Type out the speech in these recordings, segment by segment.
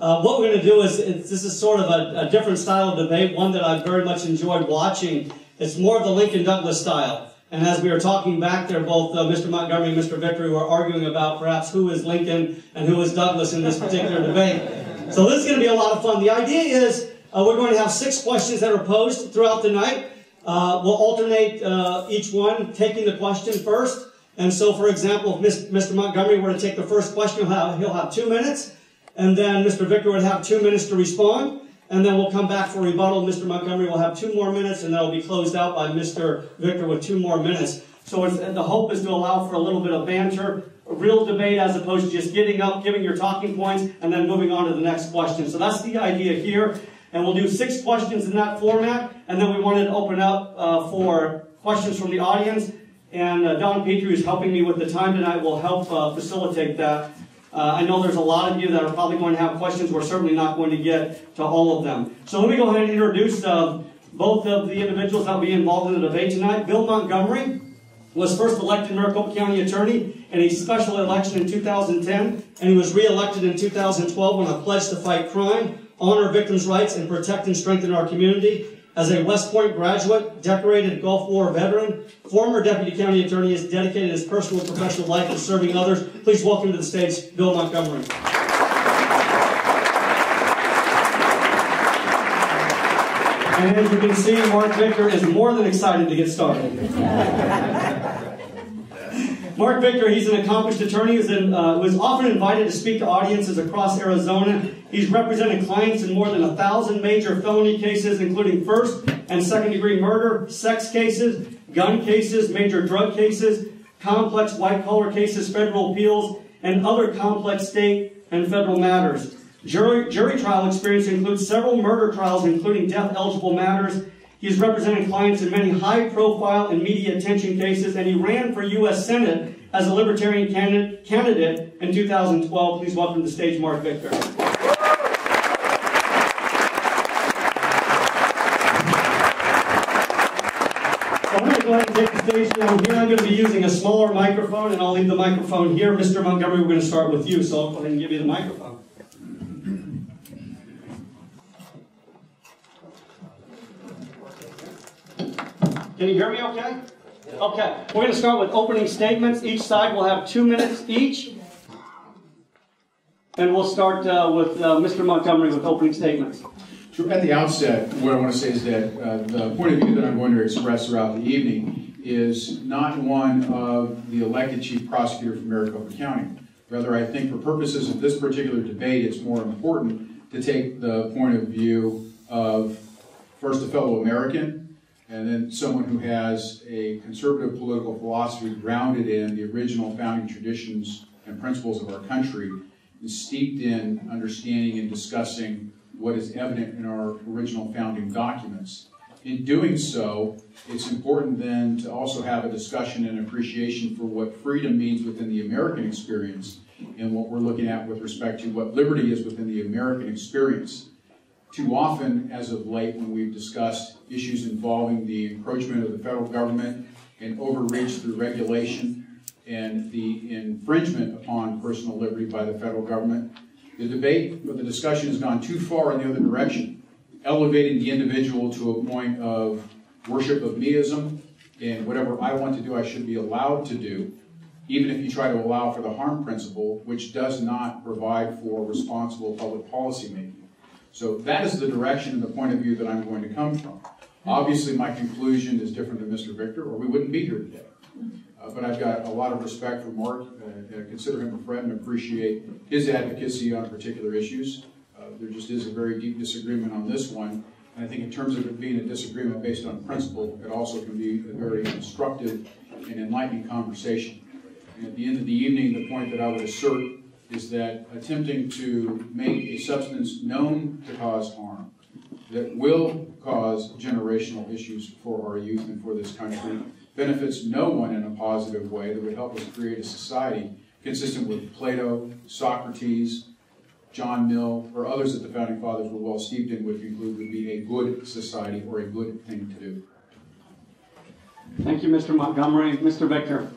What we're going to do is, this is sort of a different style of debate, one that I've very much enjoyed watching. It's more of the Lincoln Douglas style. And as we were talking back there, both Mr. Montgomery and Mr. Victory were arguing about perhaps who is Lincoln and who is Douglas in this particular debate. So this is going to be a lot of fun. The idea is we're going to have 6 questions that are posed throughout the night. We'll alternate each one taking the question first. And so, for example, if Mr. Montgomery were to take the first question, he'll have 2 minutes. And then Mr. Victor would have 2 minutes to respond. And then we'll come back for rebuttal. Mr. Montgomery will have 2 more minutes, and that will be closed out by Mr. Victor with 2 more minutes. So the hope is to allow for a little bit of banter, a real debate, as opposed to just getting up, giving your talking points, and then moving on to the next question. So that's the idea here. And we'll do 6 questions in that format. And then we wanted to open up for questions from the audience. And Don Petrie, who's helping me with the time tonight, will help facilitate that. I know there's a lot of you that are probably going to have questions. We're certainly not going to get to all of them. So let me go ahead and introduce both of the individuals that will be involved in the debate tonight. Bill Montgomery was first elected Maricopa County Attorney in a special election in 2010, and he was re-elected in 2012 on a pledge to fight crime, honor victims' rights, and protect and strengthen our community. As a West Point graduate, decorated Gulf War veteran, former Deputy County Attorney, has dedicated his personal and professional life to serving others. Please welcome to the stage, Bill Montgomery. And as you can see, Marc Victor is more than excited to get started. Marc Victor, he's an accomplished attorney who is often invited to speak to audiences across Arizona. He's represented clients in more than 1,000 major felony cases, including first and second degree murder, sex cases, gun cases, major drug cases, complex white-collar cases, federal appeals, and other complex state and federal matters. Jury trial experience includes several murder trials, including death-eligible matters. He's represented clients in many high-profile and media attention cases, and he ran for U.S. Senate as a Libertarian candidate in 2012. Please welcome to the stage, Marc Victor. I'm going to go ahead and take the stage down here. I'm going to be using a smaller microphone, and I'll leave the microphone here. Mr. Montgomery, we're going to start with you, so I'll go ahead and give you the microphone. Can you hear me okay? Okay. We're going to start with opening statements. Each side will have 2 minutes each. And we'll start with Mr. Montgomery with opening statements. Sure. At the outset, what I want to say is that the point of view that I'm going to express throughout the evening is not one of the elected chief prosecutor from Maricopa County. Rather, I think for purposes of this particular debate, it's more important to take the point of view of first a fellow American, and then someone who has a conservative political philosophy grounded in the original founding traditions and principles of our country, and steeped in understanding and discussing what is evident in our original founding documents. In doing so, it's important then to also have a discussion and appreciation for what freedom means within the American experience and what we're looking at with respect to what liberty is within the American experience. Too often, as of late, when we've discussed issues involving the encroachment of the federal government and overreach through regulation and the infringement upon personal liberty by the federal government, the debate or the discussion has gone too far in the other direction, elevating the individual to a point of worship of meism, and whatever I want to do, I should be allowed to do, even if you try to allow for the harm principle, which does not provide for responsible public policy making. So that is the direction and the point of view that I'm going to come from. Obviously, my conclusion is different than Mr. Victor, or we wouldn't be here today. But I've got a lot of respect for Marc, consider him a friend, and appreciate his advocacy on particular issues. There just is a very deep disagreement on this one. And I think in terms of it being a disagreement based on principle, it also can be a very instructive and enlightening conversation. And at the end of the evening, the point that I would assert is that attempting to make a substance known to cause harm, that will cause generational issues for our youth and for this country, benefits no one in a positive way, that would help us create a society consistent with Plato, Socrates, John Mill, or others that the Founding Fathers were well steeped in, would conclude would be a good society or a good thing to do. Thank you, Mr. Montgomery. Mr. Victor.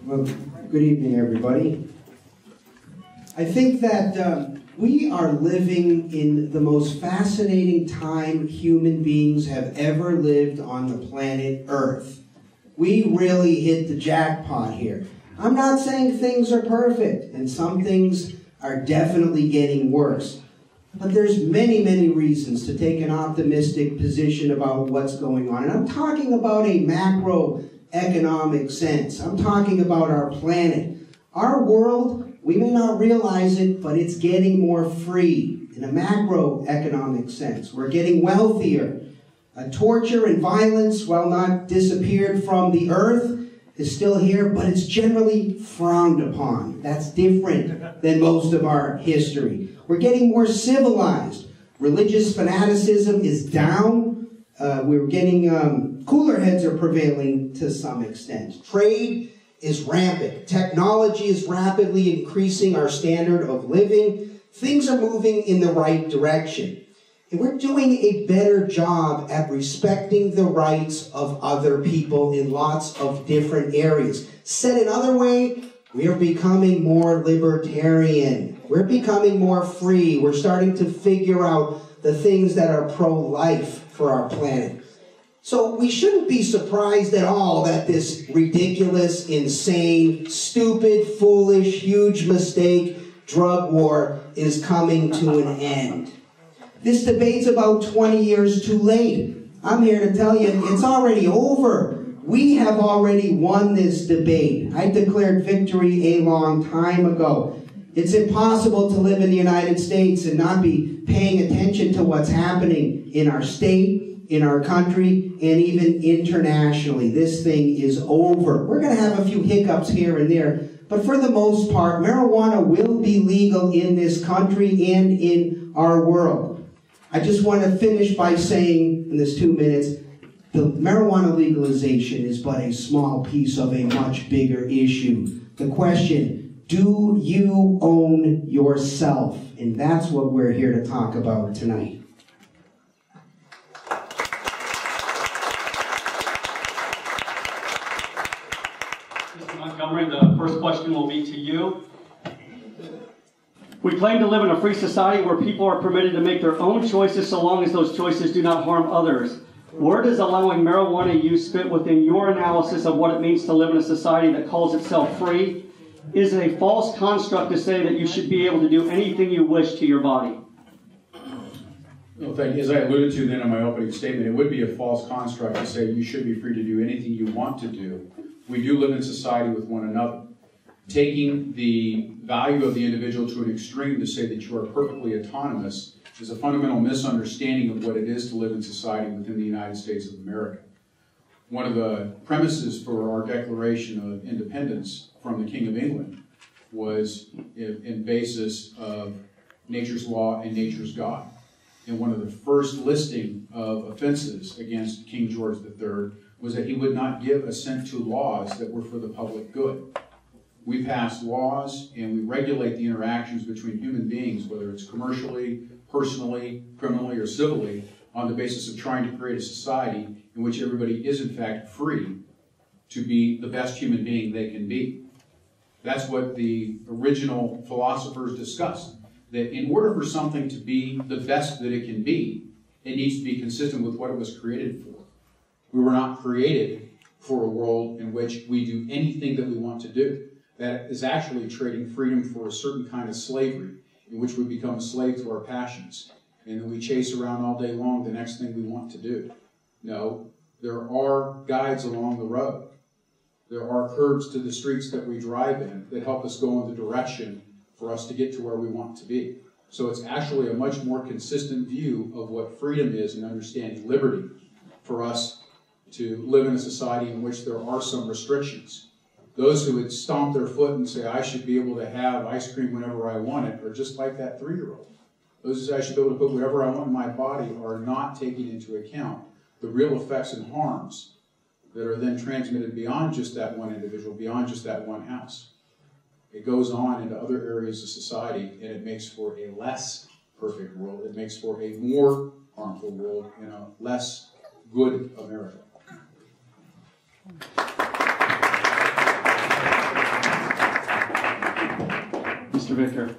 Well, good evening, everybody. I think that we are living in the most fascinating time human beings have ever lived on the planet Earth. We really hit the jackpot here. I'm not saying things are perfect, and some things are definitely getting worse. But there's many, many reasons to take an optimistic position about what's going on. And I'm talking about a macroeconomic sense. I'm talking about our planet. Our world, we may not realize it, but it's getting more free in a macroeconomic sense. We're getting wealthier. Torture and violence, while not disappeared from the earth, is still here, but it's generally frowned upon. That's different than most of our history. We're getting more civilized. Religious fanaticism is down. We're getting, cooler heads are prevailing to some extent. Trade is rampant. Technology is rapidly increasing our standard of living. Things are moving in the right direction. And we're doing a better job at respecting the rights of other people in lots of different areas. Said another way, we are becoming more libertarian. We're becoming more free. We're starting to figure out the things that are pro-life for our planet. So we shouldn't be surprised at all that this ridiculous, insane, stupid, foolish, huge mistake drug war is coming to an end. This debate's about 20 years too late. I'm here to tell you it's already over. We have already won this debate. I declared victory a long time ago. It's impossible to live in the United States and not be paying attention to what's happening in our state, in our country, and even internationally. This thing is over. We're going to have a few hiccups here and there, but for the most part, marijuana will be legal in this country and in our world. I just want to finish by saying, in this 2 minutes, the marijuana legalization is but a small piece of a much bigger issue. The question, do you own yourself? And that's what we're here to talk about tonight. Mr. Montgomery, the first question will be to you. We claim to live in a free society where people are permitted to make their own choices so long as those choices do not harm others. Where does allowing marijuana use fit within your analysis of what it means to live in a society that calls itself free? Is it a false construct to say that you should be able to do anything you wish to your body? Well, thank you. As I alluded to then in my opening statement, it would be a false construct to say you should be free to do anything you want to do. We do live in society with one another. Taking the value of the individual to an extreme to say that you are perfectly autonomous is a fundamental misunderstanding of what it is to live in society within the United States of America. One of the premises for our Declaration of Independence from the King of England was in basis of nature's law and nature's God. And one of the first listing of offenses against King George III was that he would not give assent to laws that were for the public good. We pass laws and we regulate the interactions between human beings, whether it's commercially, personally, criminally, or civilly, on the basis of trying to create a society in which everybody is in fact free to be the best human being they can be. That's what the original philosophers discussed, that in order for something to be the best that it can be, it needs to be consistent with what it was created for. We were not created for a world in which we do anything that we want to do. That is actually trading freedom for a certain kind of slavery, in which we become a slave to our passions, and then we chase around all day long the next thing we want to do. No, there are guides along the road. There are curbs to the streets that we drive in that help us go in the direction for us to get to where we want to be. So it's actually a much more consistent view of what freedom is and understanding liberty for us to live in a society in which there are some restrictions. Those who would stomp their foot and say, I should be able to have ice cream whenever I want it, are just like that 3-year-old. Those who say I should be able to put whatever I want in my body are not taking into account the real effects and harms that are then transmitted beyond just that one individual, beyond just that one house. It goes on into other areas of society, and it makes for a less perfect world. It makes for a more harmful world and a less good America. Mr. Victor.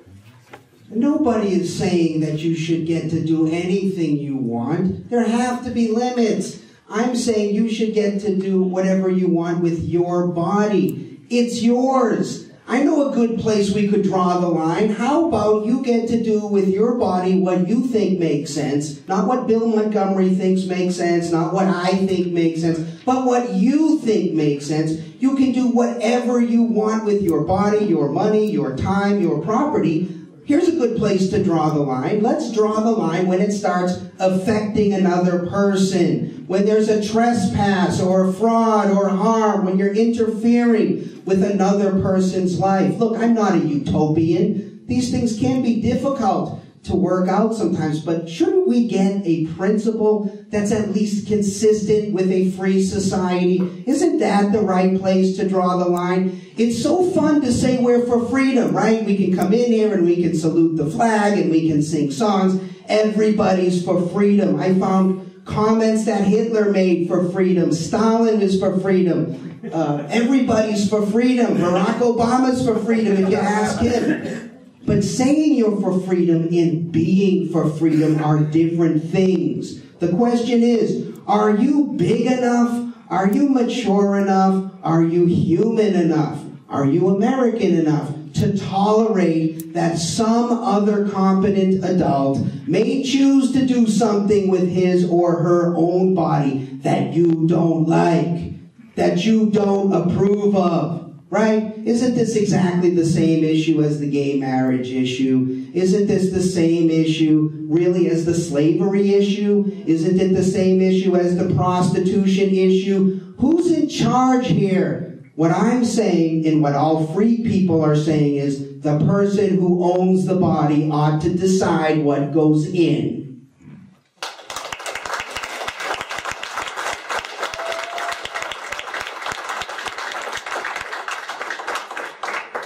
Nobody is saying that you should get to do anything you want. There have to be limits. I'm saying you should get to do whatever you want with your body. It's yours. I know a good place we could draw the line. How about you get to do with your body what you think makes sense, not what Bill Montgomery thinks makes sense, not what I think makes sense, but what you think makes sense. You can do whatever you want with your body, your money, your time, your property. Here's a good place to draw the line. Let's draw the line when it starts affecting another person. When there's a trespass or a fraud or harm, when you're interfering with another person's life. Look, I'm not a utopian. These things can be difficult to work out sometimes, but shouldn't we get a principle that's at least consistent with a free society? Isn't that the right place to draw the line? It's so fun to say we're for freedom, right? We can come in here and we can salute the flag and we can sing songs. Everybody's for freedom. I found comments that Hitler made for freedom. Stalin is for freedom. Everybody's for freedom. Barack Obama's for freedom, if you ask him. But saying you're for freedom and being for freedom are different things. The question is, are you big enough? Are you mature enough? Are you human enough? Are you American enough to tolerate that some other competent adult may choose to do something with his or her own body that you don't like, that you don't approve of? Right? Isn't this exactly the same issue as the gay marriage issue? Isn't this the same issue, really, as the slavery issue? Isn't it the same issue as the prostitution issue? Who's in charge here? What I'm saying, and what all free people are saying, is the person who owns the body ought to decide what goes in.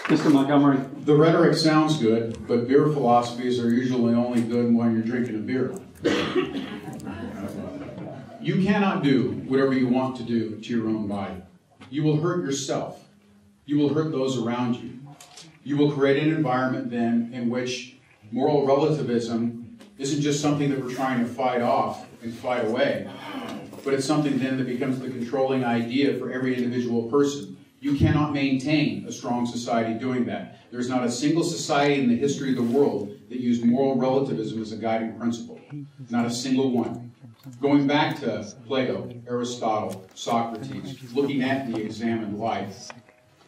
Mr. Montgomery. The rhetoric sounds good, but beer philosophies are usually only good when you're drinking a beer. You cannot do whatever you want to do to your own body. You will hurt yourself. You will hurt those around you. You will create an environment then in which moral relativism isn't just something that we're trying to fight off and fight away, but it's something then that becomes the controlling idea for every individual person. You cannot maintain a strong society doing that. There's not a single society in the history of the world that used moral relativism as a guiding principle. Not a single one. Going back to Plato, Aristotle, Socrates, looking at the examined life,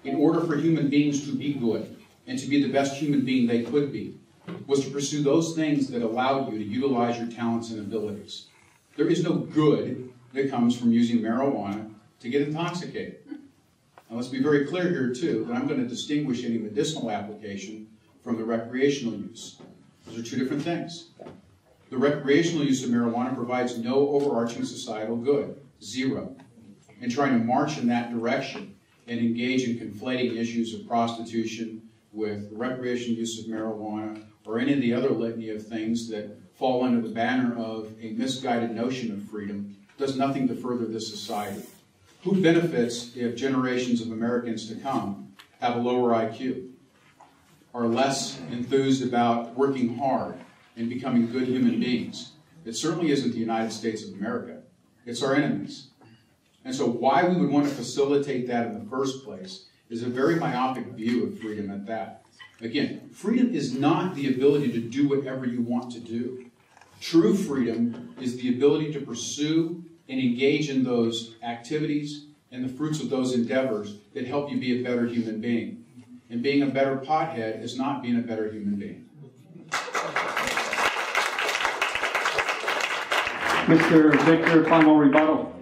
in order for human beings to be good and to be the best human being they could be, was to pursue those things that allowed you to utilize your talents and abilities. There is no good that comes from using marijuana to get intoxicated. Now, let's be very clear here, too, that I'm going to distinguish any medicinal application from the recreational use. Those are two different things. The recreational use of marijuana provides no overarching societal good, zero. And trying to march in that direction and engage in conflating issues of prostitution with the recreational use of marijuana or any of the other litany of things that fall under the banner of a misguided notion of freedom does nothing to further this society. Who benefits if generations of Americans to come have a lower IQ, are less enthused about working hard and becoming good human beings? It certainly isn't the United States of America. It's our enemies. And so why we would want to facilitate that in the first place is a very myopic view of freedom at that. Again, freedom is not the ability to do whatever you want to do. True freedom is the ability to pursue and engage in those activities and the fruits of those endeavors that help you be a better human being. And being a better pothead is not being a better human being. Mr. Victor, final rebuttal.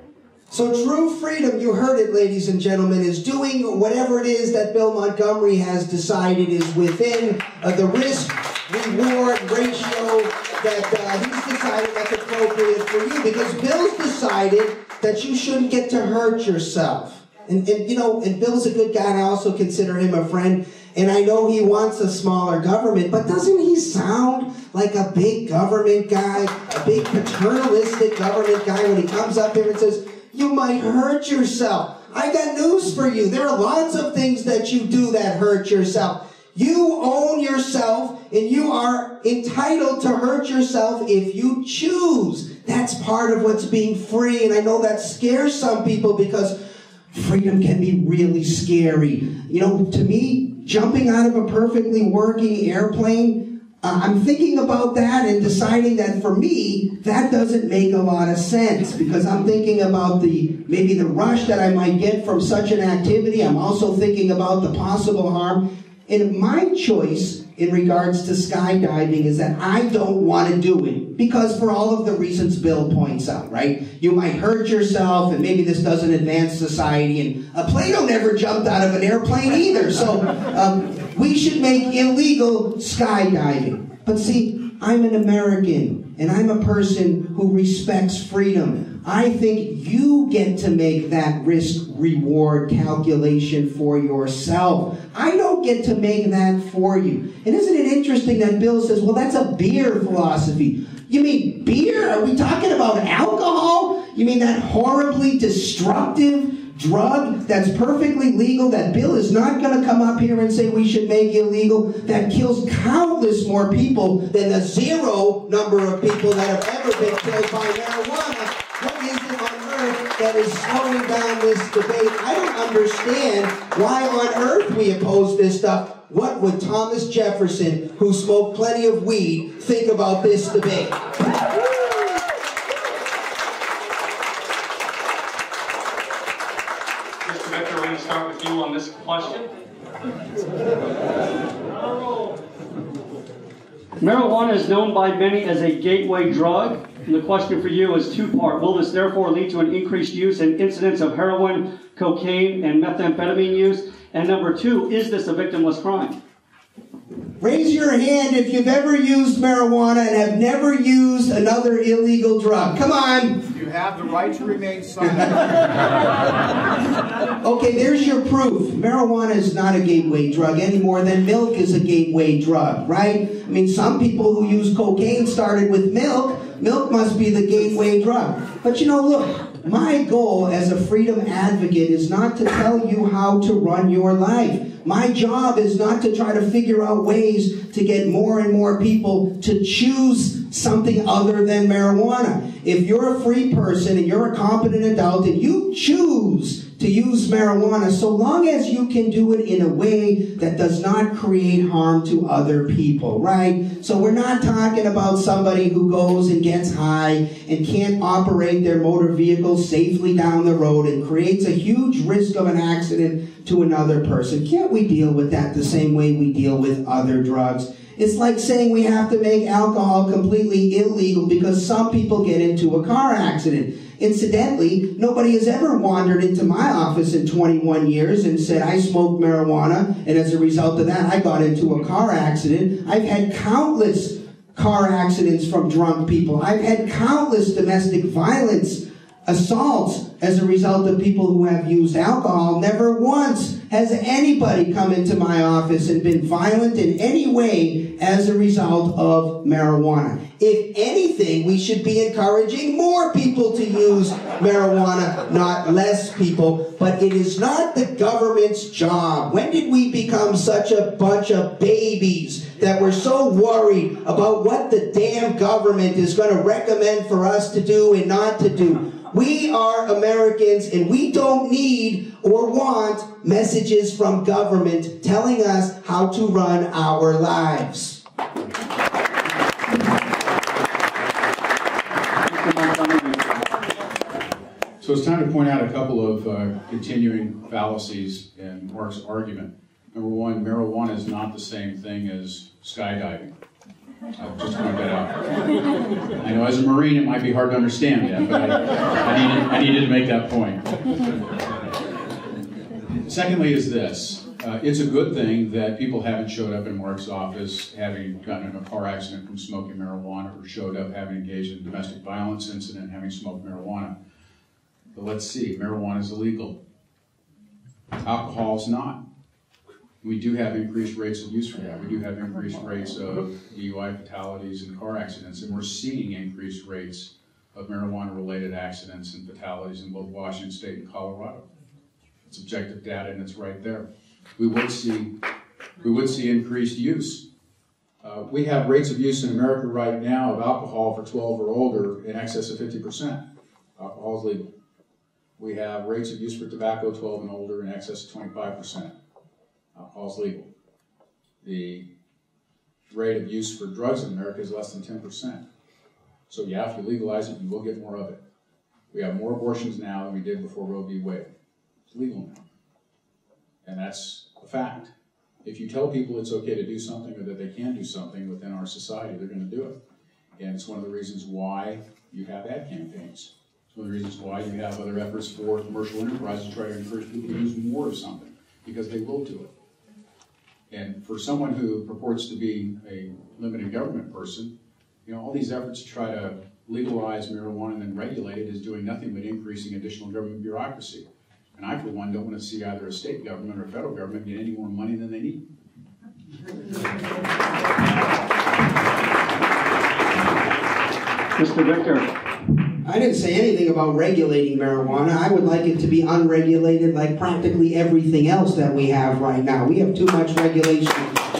So true freedom, you heard it, ladies and gentlemen, is doing whatever it is that Bill Montgomery has decided is within the risk-reward ratio that he's decided that's appropriate for you. Because Bill's decided that you shouldn't get to hurt yourself. And Bill's a good guy, and I also consider him a friend. And I know he wants a smaller government, but doesn't he sound like a big government guy, a big paternalistic government guy when he comes up here and says, you might hurt yourself? I got news for you. There are lots of things that you do that hurt yourself. You own yourself, and you are entitled to hurt yourself if you choose. That's part of what's being free, and I know that scares some people because freedom can be really scary. You know, to me, jumping out of a perfectly working airplane, I'm thinking about that and deciding that for me, that doesn't make a lot of sense because I'm thinking about maybe the rush that I might get from such an activity. I'm also thinking about the possible harm. And my choice in regards to skydiving is that I don't want to do it because for all of the reasons Bill points out, right? You might hurt yourself and maybe this doesn't advance society, and Plato never jumped out of an airplane either. So we should make illegal skydiving. But see, I'm an American and I'm a person who respects freedom. I think you get to make that risk-reward calculation for yourself. I don't get to make that for you. And isn't it interesting that Bill says, well, that's a beer philosophy. You mean beer? Are we talking about alcohol? You mean that horribly destructive drug that's perfectly legal, that Bill is not going to come up here and say we should make illegal, that kills countless more people than the zero number of people that have ever been killed by marijuana? What is it on earth that is slowing down this debate? I don't understand why on earth we oppose this stuff. What would Thomas Jefferson, who smoked plenty of weed, think about this debate? Mr. Victor, we're going to start with you on this question. Marijuana is known by many as a gateway drug. And the question for you is two-part. Will this therefore lead to an increased use and incidence of heroin, cocaine, and methamphetamine use? And number two, is this a victimless crime? Raise your hand if you've ever used marijuana and have never used another illegal drug. Come on. You have the right to remain silent. Okay, there's your proof. Marijuana is not a gateway drug any more than milk is a gateway drug, right? I mean, some people who use cocaine started with milk. Milk must be the gateway drug. But you know, look, my goal as a freedom advocate is not to tell you how to run your life. My job is not to try to figure out ways to get more and more people to choose something other than marijuana. If you're a free person and you're a competent adult and you choose to use marijuana, so long as you can do it in a way that does not create harm to other people, right? So we're not talking about somebody who goes and gets high and can't operate their motor vehicle safely down the road and creates a huge risk of an accident to another person. Can't we deal with that the same way we deal with other drugs? It's like saying we have to make alcohol completely illegal because some people get into a car accident. Incidentally, nobody has ever wandered into my office in 21 years and said, I smoked marijuana, and as a result of that, I got into a car accident. I've had countless car accidents from drunk people. I've had countless domestic violence assaults as a result of people who have used alcohol. Never once has anybody come into my office and been violent in any way as a result of marijuana. If anything, we should be encouraging more people to use marijuana, not less people. But it is not the government's job. When did we become such a bunch of babies that we're so worried about what the damn government is going to recommend for us to do and not to do? We are Americans, and we don't need or want messages from government telling us how to run our lives. So it's time to point out a couple of continuing fallacies in Marc's argument. Number one, marijuana is not the same thing as skydiving. I'll just point that out. I know as a Marine it might be hard to understand that, but I needed to make that point. Secondly is this. It's a good thing that people haven't showed up in Marc's office having gotten in a car accident from smoking marijuana or showed up having engaged in a domestic violence incident having smoked marijuana. But let's see, marijuana is illegal. Alcohol is not. We do have increased rates of use for that. We do have increased rates of DUI fatalities and car accidents, and we're seeing increased rates of marijuana-related accidents and fatalities in both Washington State and Colorado. It's objective data, and it's right there. We would see we would see increased use. We have rates of use in America right now of alcohol for 12 or older in excess of 50%. Alcohol is legal. We have rates of use for tobacco 12 and older in excess of 25%. Alcohol is legal. The rate of use for drugs in America is less than 10%. So yeah, if you legalize it, you will get more of it. We have more abortions now than we did before Roe v. Wade. It's legal now. And that's a fact. If you tell people it's okay to do something or that they can do something within our society, they're going to do it. And it's one of the reasons why you have ad campaigns. It's one of the reasons why you have other efforts for commercial enterprises to try to encourage people to use more of something, because they will do it. And for someone who purports to be a limited government person, you know, all these efforts to try to legalize marijuana and then regulate it is doing nothing but increasing additional government bureaucracy. And I, for one, don't want to see either a state government or a federal government get any more money than they need. Mr. Victor. I didn't say anything about regulating marijuana. I would like it to be unregulated like practically everything else that we have right now. We have too much regulation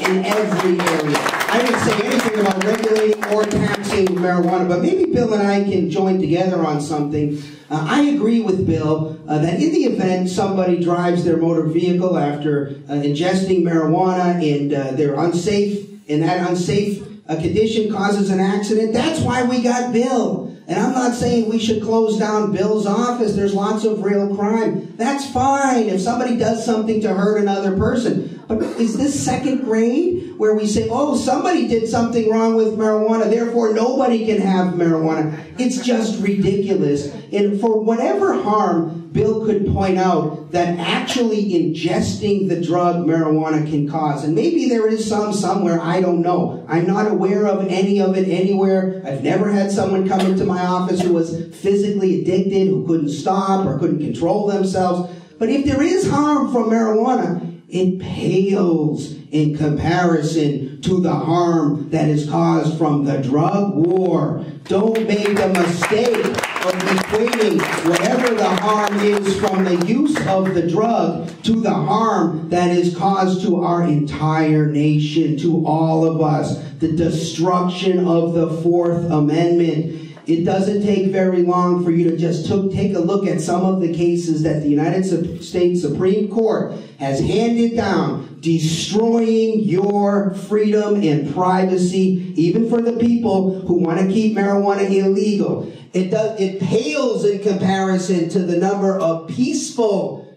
in every area. I didn't say anything about regulating or taxing marijuana, but maybe Bill and I can join together on something. I agree with Bill that in the event somebody drives their motor vehicle after ingesting marijuana and they're unsafe, and that unsafe condition causes an accident, that's why we got Bill. And I'm not saying we should close down Bill's office. There's lots of real crime. That's fine if somebody does something to hurt another person. But is this second grade where we say, oh, somebody did something wrong with marijuana, therefore nobody can have marijuana? It's just ridiculous. And for whatever harm Bill could point out that actually ingesting the drug marijuana can cause, and maybe there is some somewhere, I don't know. I'm not aware of any of it anywhere. I've never had someone come into my office who was physically addicted, who couldn't stop or couldn't control themselves. But if there is harm from marijuana, it pales in comparison to the harm that is caused from the drug war. Don't make a mistake of equating whatever the harm is from the use of the drug to the harm that is caused to our entire nation, to all of us, the destruction of the Fourth Amendment. It doesn't take very long for you to just take a look at some of the cases that the United States Supreme Court has handed down, destroying your freedom and privacy, even for the people who want to keep marijuana illegal. It pales in comparison to the number of peaceful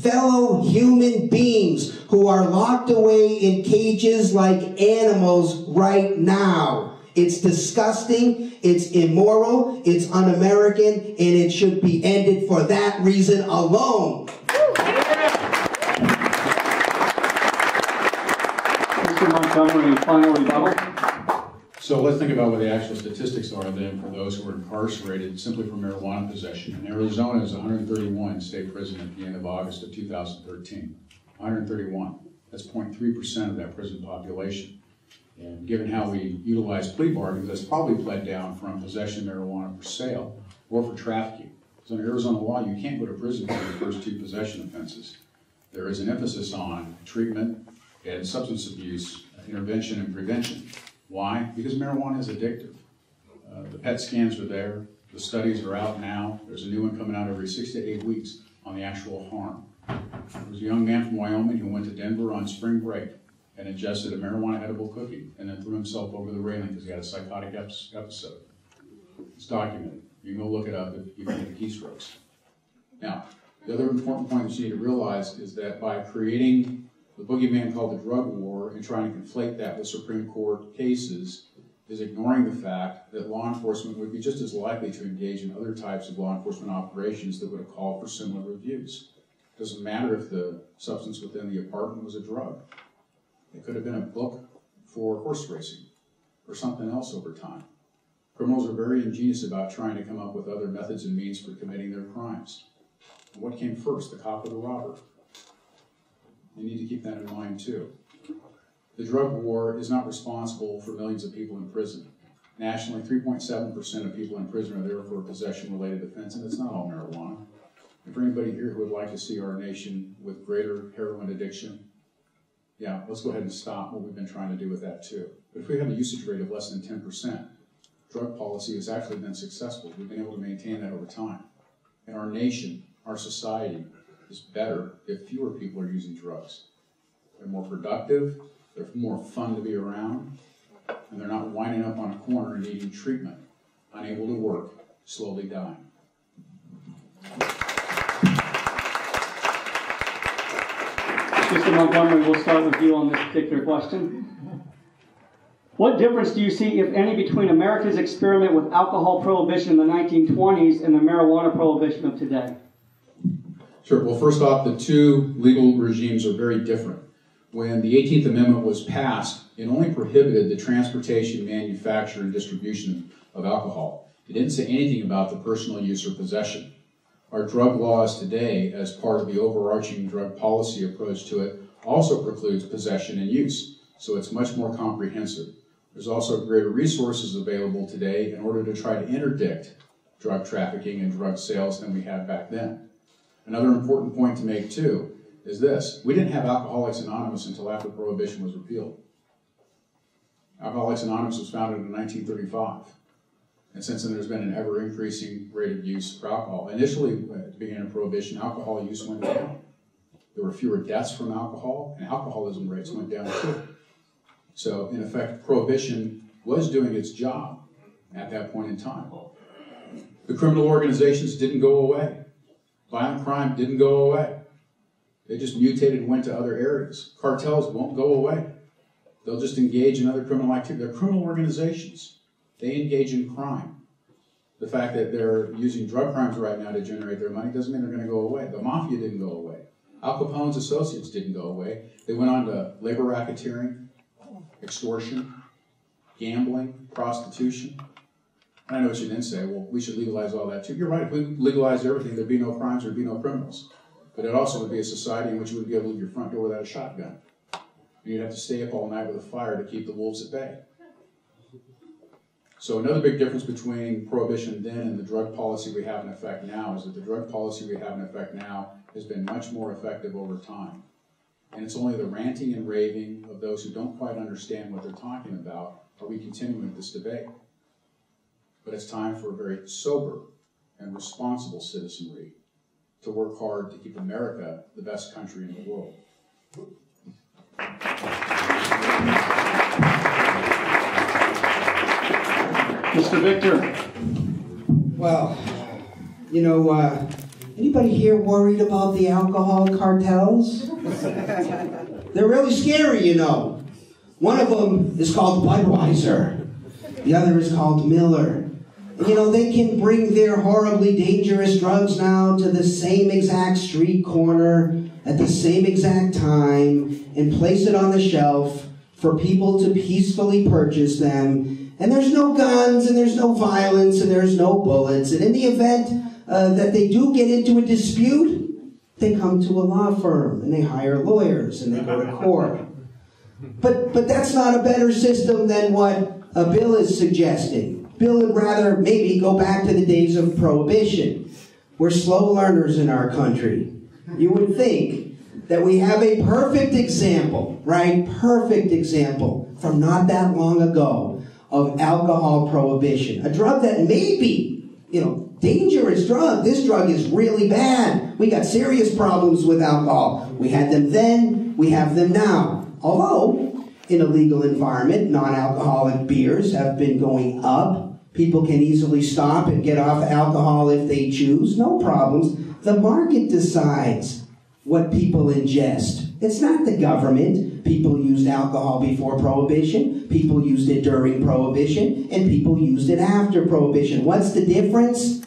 fellow human beings who are locked away in cages like animals right now. It's disgusting, it's immoral, it's un-American, and it should be ended for that reason alone. Mr. Montgomery, final rebuttal. So let's think about what the actual statistics are then for those who are incarcerated simply for marijuana possession. In Arizona, is 131 state prison at the end of August of 2013. 131. That's 0.3% of that prison population. And given how we utilize plea bargains, that's probably pled down from possession of marijuana for sale or for trafficking. So in Arizona law, you can't go to prison for the first two possession offenses. There is an emphasis on treatment and substance abuse, intervention and prevention. Why? Because marijuana is addictive. The PET scans are there. The studies are out now. There's a new one coming out every 6 to 8 weeks on the actual harm. There was a young man from Wyoming who went to Denver on spring break and ingested a marijuana edible cookie and then threw himself over the railing because he had a psychotic episode. It's documented. You can go look it up if you can get keystrokes. Now, the other important point that you need to realize is that by creating the boogeyman called the drug war and trying to conflate that with Supreme Court cases is ignoring the fact that law enforcement would be just as likely to engage in other types of law enforcement operations that would have called for similar reviews. It doesn't matter if the substance within the apartment was a drug. It could have been a book for horse racing or something else over time. Criminals are very ingenious about trying to come up with other methods and means for committing their crimes. And what came first, the cop or the robber? You need to keep that in mind too. The drug war is not responsible for millions of people in prison. Nationally, 3.7% of people in prison are there for a possession-related offense, and it's not all marijuana. And for anybody here who would like to see our nation with greater heroin addiction, yeah, let's go ahead and stop what we've been trying to do with that too. But if we have a usage rate of less than 10%, drug policy has actually been successful. We've been able to maintain that over time. And our nation, our society, is better if fewer people are using drugs. They're more productive, they're more fun to be around, and they're not winding up on a corner and needing treatment, unable to work, slowly dying. Mr. Montgomery, we'll start with you on this particular question. What difference do you see, if any, between America's experiment with alcohol prohibition in the 1920s and the marijuana prohibition of today? Sure. Well, first off, the two legal regimes are very different. When the 18th Amendment was passed, it only prohibited the transportation, manufacture, and distribution of alcohol. It didn't say anything about the personal use or possession. Our drug laws today, as part of the overarching drug policy approach to it, also precludes possession and use, so it's much more comprehensive. There's also greater resources available today in order to try to interdict drug trafficking and drug sales than we had back then. Another important point to make, too, is this. We didn't have Alcoholics Anonymous until after Prohibition was repealed. Alcoholics Anonymous was founded in 1935. And since then, there's been an ever-increasing rate of use for alcohol. Initially, at the beginning of Prohibition, alcohol use went down. There were fewer deaths from alcohol, and alcoholism rates went down too. So, in effect, Prohibition was doing its job at that point in time. The criminal organizations didn't go away. Violent crime didn't go away. They just mutated and went to other areas. Cartels won't go away. They'll just engage in other criminal activity. They're criminal organizations. They engage in crime. The fact that they're using drug crimes right now to generate their money doesn't mean they're going to go away. The mafia didn't go away. Al Capone's associates didn't go away. They went on to labor racketeering, extortion, gambling, prostitution. And I know what you didn't say, well, we should legalize all that too. You're right, if we legalized everything, there'd be no crimes, there'd be no criminals. But it also would be a society in which you wouldn't be able to leave your front door without a shotgun. And you'd have to stay up all night with a fire to keep the wolves at bay. So another big difference between Prohibition then and the drug policy we have in effect now is that the drug policy we have in effect now has been much more effective over time. And it's only the ranting and raving of those who don't quite understand what they're talking about are we continuing this debate. But it's time for a very sober and responsible citizenry to work hard to keep America the best country in the world. Mr. Victor. Well, you know, anybody here worried about the alcohol cartels? They're really scary, you know. One of them is called Budweiser. The other is called Miller. And, you know, they can bring their horribly dangerous drugs now to the same exact street corner at the same exact time and place it on the shelf for people to peacefully purchase them. And there's no guns, and there's no violence, and there's no bullets. And in the event that they do get into a dispute, they come to a law firm, and they hire lawyers, and they go to court. But that's not a better system than what Bill is suggesting. Bill would rather maybe go back to the days of Prohibition. We're slow learners in our country. You would think that we have a perfect example, right? Perfect example from not that long ago of alcohol prohibition. A drug that may be, you know, dangerous drug. This drug is really bad. We got serious problems with alcohol. We had them then, we have them now. Although, in a legal environment, non-alcoholic beers have been going up. People can easily stop and get off alcohol if they choose. No problems. The market decides what people ingest. It's not the government. People used alcohol before Prohibition. People used it during Prohibition. And people used it after Prohibition. What's the difference?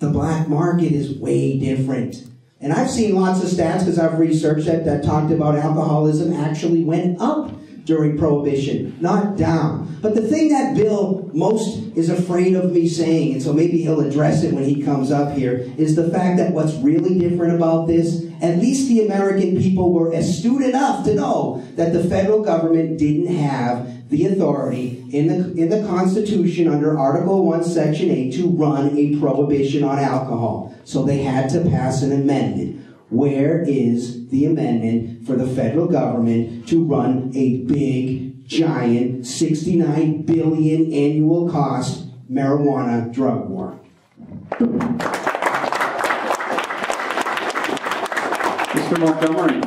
The black market is way different. And I've seen lots of stats, because I've researched that talked about alcoholism actually went up during Prohibition, not down. But the thing that Bill most is afraid of me saying, and so maybe he'll address it when he comes up here, is the fact that what's really different about this, at least the American people were astute enough to know that the federal government didn't have the authority in the Constitution under Article 1, Section 8 to run a prohibition on alcohol. So they had to pass an amendment. Where is the amendment for the federal government to run a big, giant, 69 billion annual cost marijuana drug war? Mr. Montgomery.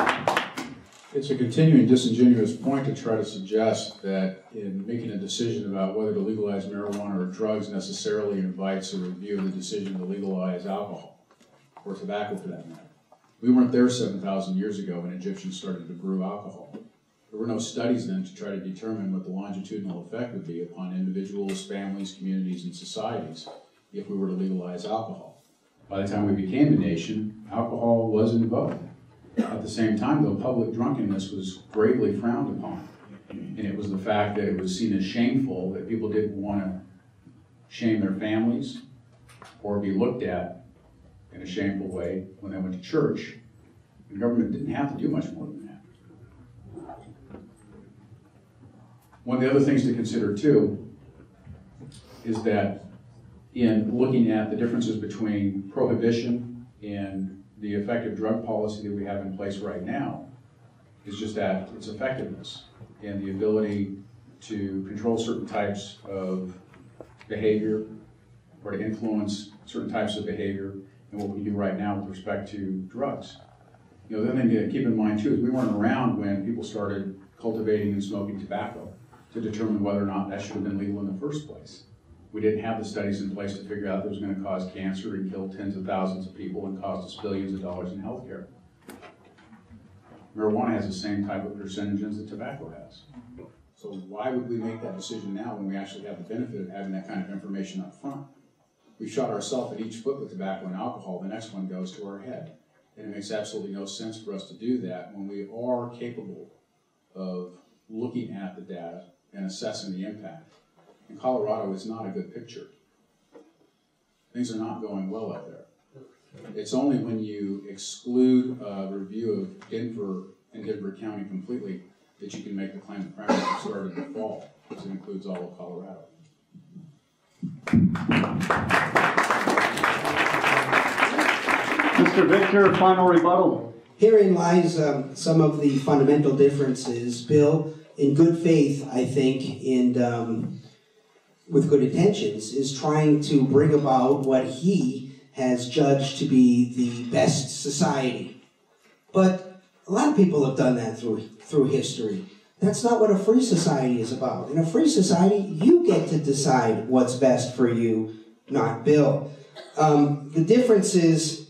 It's a continuing disingenuous point to try to suggest that in making a decision about whether to legalize marijuana or drugs necessarily invites a review of the decision to legalize alcohol, or tobacco for that matter. We weren't there 7,000 years ago when Egyptians started to brew alcohol. There were no studies then to try to determine what the longitudinal effect would be upon individuals, families, communities, and societies if we were to legalize alcohol. By the time we became a nation, alcohol was in vogue. At the same time, though, public drunkenness was gravely frowned upon. And it was the fact that it was seen as shameful, that people didn't want to shame their families or be looked at in a shameful way when they went to church. The government didn't have to do much more than that. One of the other things to consider, too, is that in looking at the differences between prohibition and the effective drug policy that we have in place right now is just that its effectiveness and the ability to control certain types of behavior or to influence certain types of behavior and what we do right now with respect to drugs. You know, the other thing to keep in mind too is we weren't around when people started cultivating and smoking tobacco to determine whether or not that should have been legal in the first place. We didn't have the studies in place to figure out that it was going to cause cancer and kill tens of thousands of people and cost us billions of dollars in health care. Marijuana has the same type of percentages that tobacco has. So why would we make that decision now when we actually have the benefit of having that kind of information up front? We shot ourselves at each foot with tobacco and alcohol. The next one goes to our head. And it makes absolutely no sense for us to do that when we are capable of looking at the data and assessing the impact. In Colorado, it's not a good picture. Things are not going well out there. It's only when you exclude a review of Denver and Denver County completely that you can make the claim that primaries have started to fall, because it includes all of Colorado. Mr. Victor, final rebuttal. Herein lies some of the fundamental differences. Bill, in good faith, I think, and with good intentions, is trying to bring about what he has judged to be the best society. But a lot of people have done that through history. That's not what a free society is about. In a free society, you get to decide what's best for you, not Bill. The differences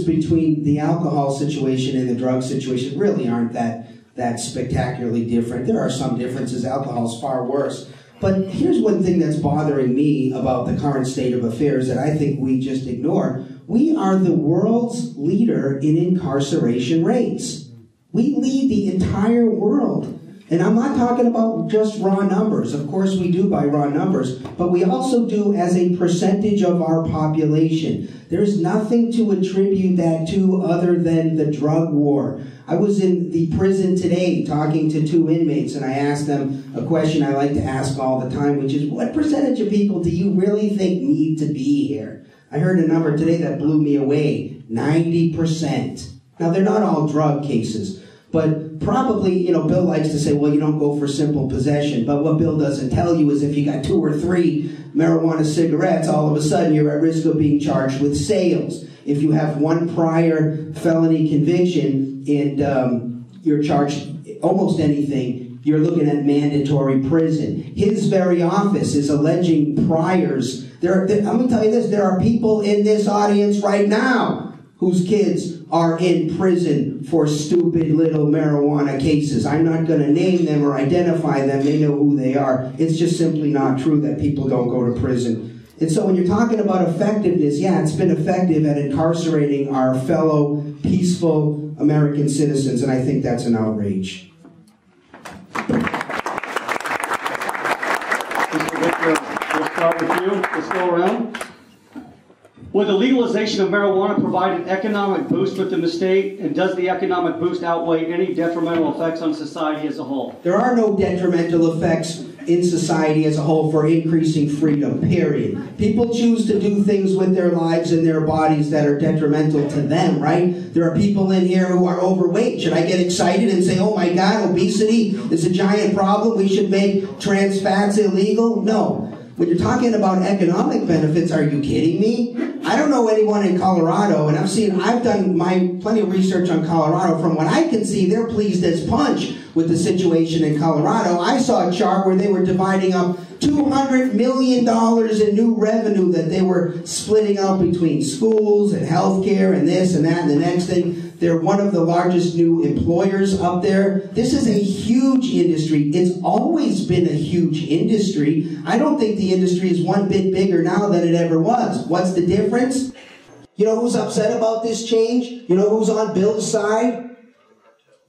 between the alcohol situation and the drug situation really aren't that spectacularly different. There are some differences. Alcohol's far worse. But here's one thing that's bothering me about the current state of affairs that I think we just ignore. We are the world's leader in incarceration rates. We lead the entire world. And I'm not talking about just raw numbers. Of course we do by raw numbers, but we also do as a percentage of our population. There's nothing to attribute that to other than the drug war. I was in the prison today talking to 2 inmates, and I asked them a question I like to ask all the time, which is, what percentage of people do you really think need to be here? I heard a number today that blew me away, 90%. Now, they're not all drug cases, but probably, Bill likes to say, well, you don't go for simple possession, but what Bill doesn't tell you is if you got 2 or 3 marijuana cigarettes, all of a sudden you're at risk of being charged with sales. If you have 1 prior felony conviction and you're charged almost anything, you're looking at mandatory prison. His very office is alleging priors. I'm going to tell you this, there are people in this audience right now whose kids are in prison for stupid little marijuana cases. I'm not going to name them or identify them. They know who they are. It's just simply not true that people don't go to prison. And so when you're talking about effectiveness, yeah, it's been effective at incarcerating our fellow peaceful American citizens, and I think that's an outrage. Mr. Victor, we'll start with you. Let's go around. Would the legalization of marijuana provide an economic boost within the state, and does the economic boost outweigh any detrimental effects on society as a whole? There are no detrimental effects in society as a whole for increasing freedom, period. People choose to do things with their lives and their bodies that are detrimental to them, right? There are people in here who are overweight. Should I get excited and say, oh my God, obesity is a giant problem, we should make trans fats illegal? No. When you're talking about economic benefits, are you kidding me? I don't know anyone in Colorado, and I've done plenty of research on Colorado. From what I can see, they're pleased as punch with the situation in Colorado. I saw a chart where they were dividing up $200 million in new revenue that they were splitting out between schools and healthcare and this and that and the next thing. They're one of the largest new employers up there. This is a huge industry. It's always been a huge industry. I don't think the industry is one bit bigger now than it ever was. What's the difference? You know who's upset about this change? You know who's on Bill's side?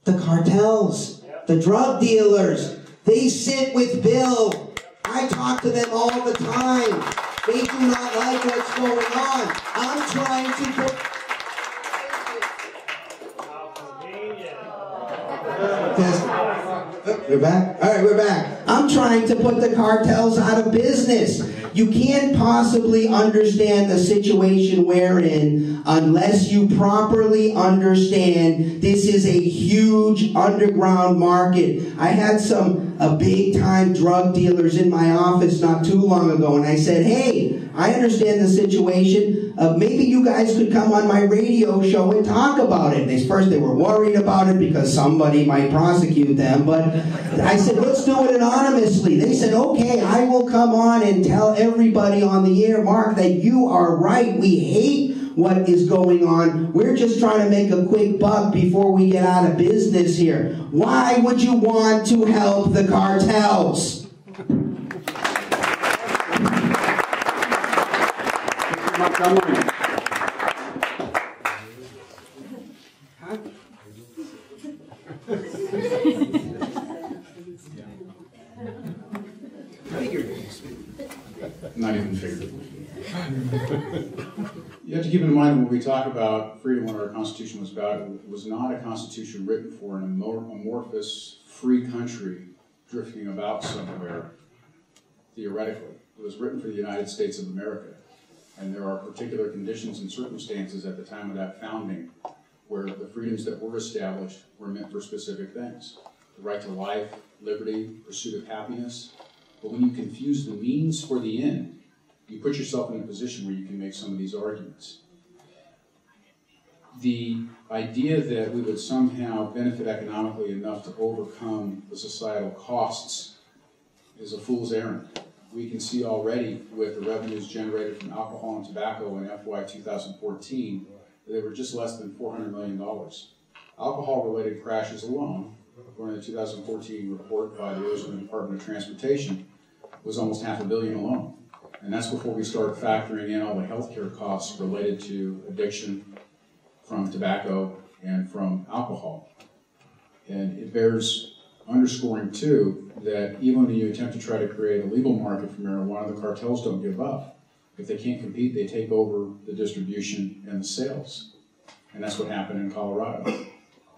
The cartels, the drug dealers. They sit with Bill. I talk to them all the time. They do not like what's going on. I'm trying to put... We're back? All right, we're back. I'm trying to put the cartels out of business. You can't possibly understand the situation we're in unless you properly understand this is a huge underground market. I had some big-time drug dealers in my office not too long ago, and I said, hey, I understand the situation. Maybe you guys could come on my radio show and talk about it. First, they were worried about it because somebody might prosecute them. But I said, let's do it anonymously. They said, okay, I will come on and tell everybody on the air, Mark, that you are right. We hate what is going on. We're just trying to make a quick buck before we get out of business here. Why would you want to help the cartels? Montgomery. Huh? Not even figuratively. You have to keep in mind when we talk about freedom, what our Constitution was about, it was not a Constitution written for an amorphous, free country drifting about somewhere, theoretically. It was written for the United States of America. And there are particular conditions and circumstances at the time of that founding where the freedoms that were established were meant for specific things. The right to life, liberty, pursuit of happiness. But when you confuse the means for the end, you put yourself in a position where you can make some of these arguments. The idea that we would somehow benefit economically enough to overcome the societal costs is a fool's errand. We can see already with the revenues generated from alcohol and tobacco in FY 2014 that they were just less than $400 million. Alcohol-related crashes alone, according to the 2014 report by the Arizona Department of Transportation, was almost $500 million alone. And that's before we start factoring in all the healthcare costs related to addiction from tobacco and from alcohol. And it bears underscoring, too, that even when you attempt to try to create a legal market for marijuana, the cartels don't give up. If they can't compete, they take over the distribution and the sales. And that's what happened in Colorado.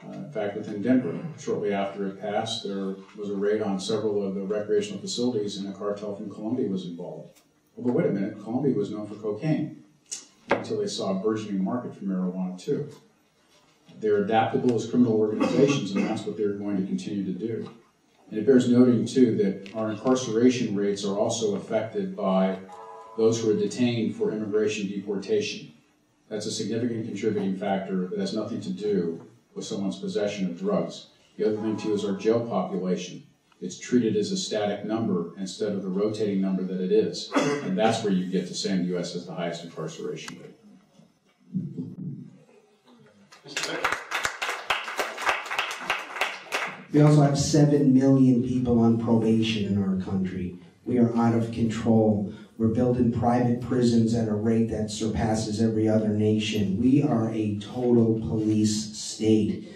In fact, within Denver, shortly after it passed, there was a raid on several of the recreational facilities, and a cartel from Colombia was involved. Well, but wait a minute, Colombia was known for cocaine until they saw a burgeoning market for marijuana, too. They're adaptable as criminal organizations, and that's what they're going to continue to do. And it bears noting, too, that our incarceration rates are also affected by those who are detained for immigration deportation. That's a significant contributing factor that has nothing to do with someone's possession of drugs. The other thing, too, is our jail population. It's treated as a static number instead of the rotating number that it is. And that's where you get to saying the U.S. has the highest incarceration rate. We also have 7 million people on probation in our country. We are out of control. We're building private prisons at a rate that surpasses every other nation. We are a total police state.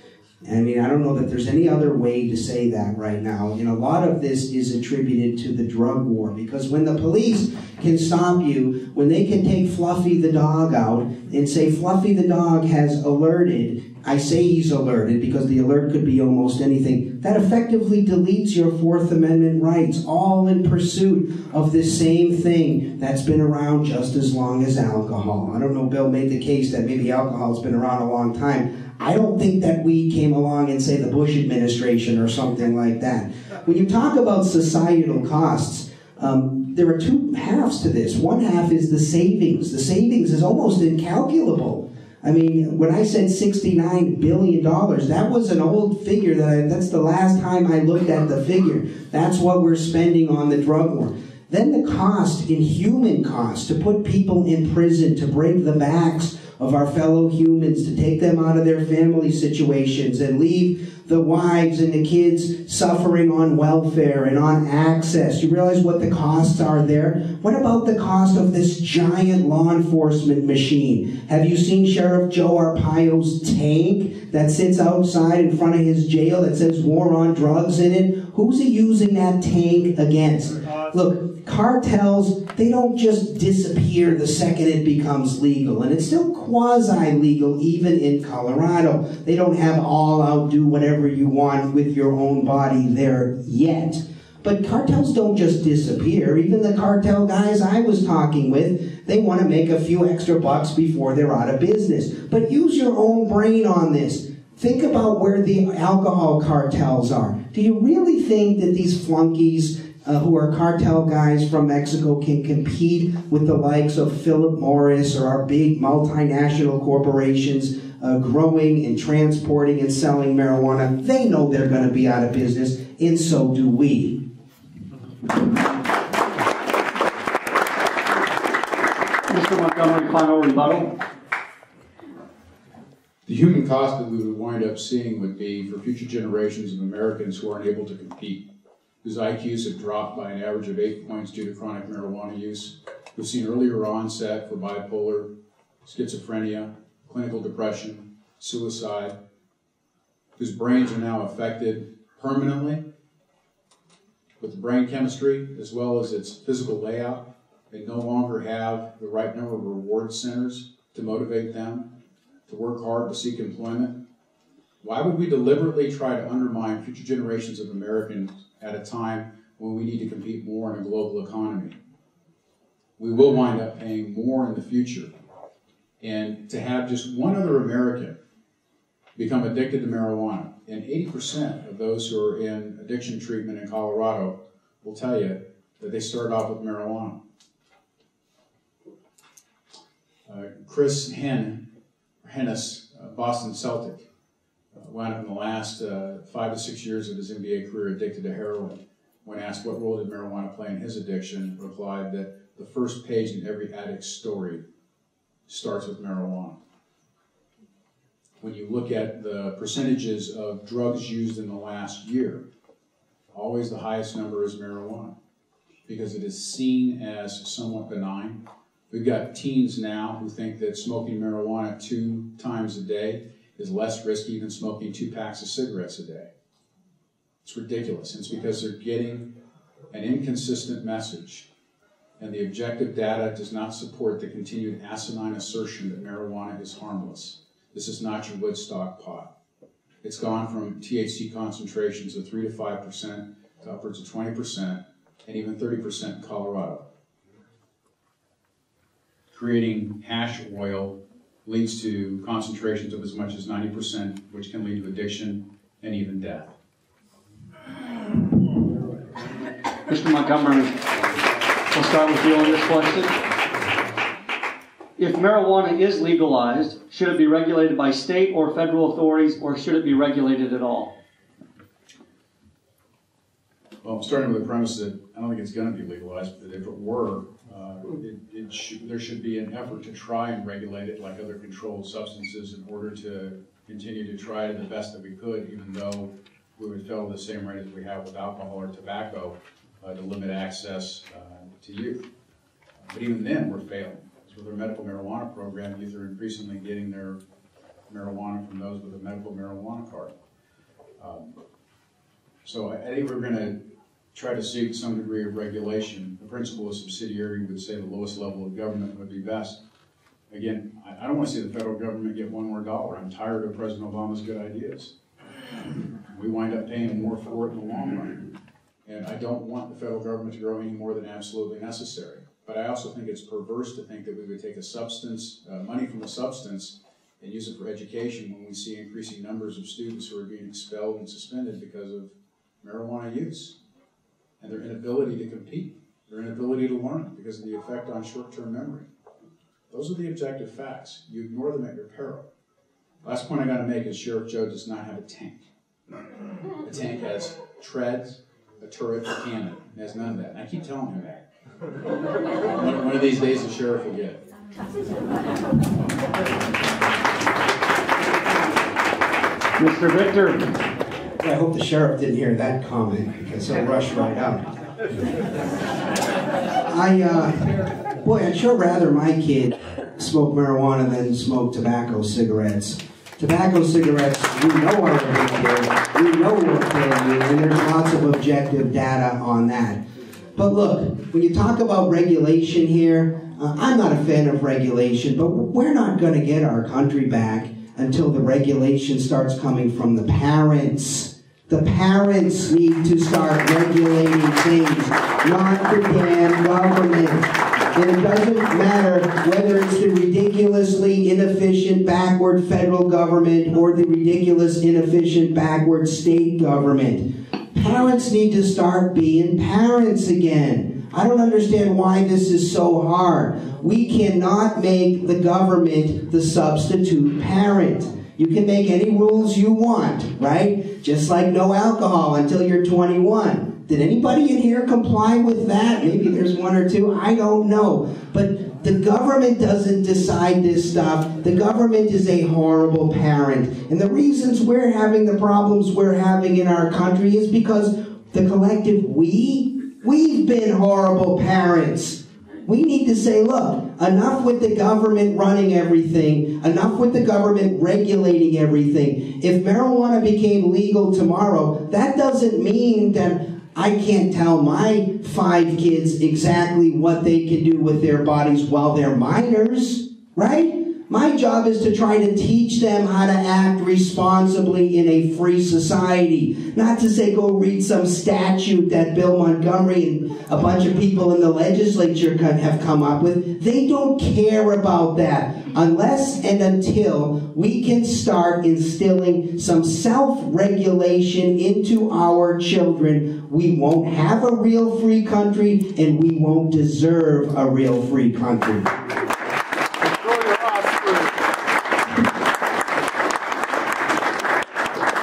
I mean, I don't know that there's any other way to say that right now. And a lot of this is attributed to the drug war, because when the police can stop you, when they can take Fluffy the dog out and say Fluffy the dog has alerted, I say he's alerted because the alert could be almost anything, that effectively deletes your Fourth Amendment rights, all in pursuit of this same thing that's been around just as long as alcohol. I don't know, Bill made the case that maybe alcohol's been around a long time. I don't think that we came along and say the Bush administration or something like that. When you talk about societal costs, there are two halves to this. One half is the savings. The savings is almost incalculable. I mean, when I said $69 billion, that was an old figure. That's the last time I looked at the figure. That's what we're spending on the drug war. Then the cost, in human cost, to put people in prison, to break the backs of our fellow humans, to take them out of their family situations and leave the wives and the kids suffering on welfare and on access. You realize what the costs are there? What about the cost of this giant law enforcement machine? Have you seen Sheriff Joe Arpaio's tank that sits outside in front of his jail that says war on drugs in it? Who's he using that tank against? Look, cartels, they don't just disappear the second it becomes legal. And it's still quasi-legal even in Colorado. They don't have all-out do whatever you want with your own body there yet. But cartels don't just disappear. Even the cartel guys I was talking with, they want to make a few extra bucks before they're out of business. But use your own brain on this. Think about where the alcohol cartels are. Do you really think that these flunkies who are cartel guys from Mexico can compete with the likes of Philip Morris or our big multinational corporations growing and transporting and selling marijuana? They know they're going to be out of business, and so do we. Mr. Montgomery, final rebuttal. The human cost that we would wind up seeing would be for future generations of Americans who aren't able to compete, whose IQs have dropped by an average of 8 points due to chronic marijuana use, who've seen earlier onset for bipolar, schizophrenia, clinical depression, suicide, whose brains are now affected permanently with the brain chemistry as well as its physical layout. They no longer have the right number of reward centers to motivate them to work hard to seek employment. Why would we deliberately try to undermine future generations of Americans at a time when we need to compete more in a global economy? We will wind up paying more in the future. And to have just one other American become addicted to marijuana, and 80% of those who are in addiction treatment in Colorado will tell you that they started off with marijuana. Chris Hennis, Boston Celtic, wound up in the last 5 to 6 years of his NBA career addicted to heroin. When asked what role did marijuana play in his addiction, replied that the first page in every addict's story starts with marijuana. When you look at the percentages of drugs used in the last year, always the highest number is marijuana, because it is seen as somewhat benign. We've got teens now who think that smoking marijuana 2 times a day is less risky than smoking 2 packs of cigarettes a day. It's ridiculous. And it's because they're getting an inconsistent message, and the objective data does not support the continued asinine assertion that marijuana is harmless. This is not your Woodstock pot. It's gone from THC concentrations of 3 to 5% to upwards of 20% and even 30% in Colorado. Creating hash oil leads to concentrations of as much as 90%, which can lead to addiction and even death. Mr. Montgomery, we'll start with you on this question. If marijuana is legalized, should it be regulated by state or federal authorities, or should it be regulated at all? Well, I'm starting with the premise that I don't think it's going to be legalized, but if it were, there should be an effort to try and regulate it like other controlled substances in order to continue to try to the best that we could, even though we would follow the same rate as we have with alcohol or tobacco to limit access to youth. But even then, we're failing. Because with our medical marijuana program, youth are increasingly getting their marijuana from those with a medical marijuana card. So I think we're going to try to seek some degree of regulation. The principle of subsidiarity would say the lowest level of government would be best. Again, I don't want to see the federal government get one more dollar. I'm tired of President Obama's good ideas. We wind up paying more for it in the long run. And I don't want the federal government to grow any more than absolutely necessary. But I also think it's perverse to think that we would take a substance, money from a substance, and use it for education when we see increasing numbers of students who are being expelled and suspended because of marijuana use and their inability to compete, their inability to learn because of the effect on short-term memory. Those are the objective facts. You ignore them at your peril. Last point I got to make is Sheriff Joe does not have a tank. The tank has treads, a turret, a cannon. It has none of that. And I keep telling him that. One of these days the sheriff will get it. Mr. Victor. I hope the sheriff didn't hear that comment because he'll rush right out. I'd sure rather my kid smoke marijuana than smoke tobacco cigarettes. Tobacco cigarettes, we know are addictive, we know will kill you, and there's lots of objective data on that. But look, when you talk about regulation here, I'm not a fan of regulation, but we're not going to get our country back until the regulation starts coming from the parents. The parents need to start regulating things, not the damn government. And it doesn't matter whether it's the ridiculously inefficient, backward federal government or the ridiculous, inefficient, backward state government. Parents need to start being parents again. I don't understand why this is so hard. We cannot make the government the substitute parent. You can make any rules you want, right? Just like no alcohol until you're 21. Did anybody in here comply with that? Maybe there's one or two. I don't know. But the government doesn't decide this stuff. The government is a horrible parent. And the reasons we're having the problems we're having in our country is because the collective we've been horrible parents. We need to say, look, enough with the government running everything, enough with the government regulating everything. If marijuana became legal tomorrow, that doesn't mean that I can't tell my 5 kids exactly what they can do with their bodies while they're minors, right? My job is to try to teach them how to act responsibly in a free society. Not to say go read some statute that Bill Montgomery and a bunch of people in the legislature have come up with. They don't care about that unless and until we can start instilling some self-regulation into our children. We won't have a real free country, and we won't deserve a real free country.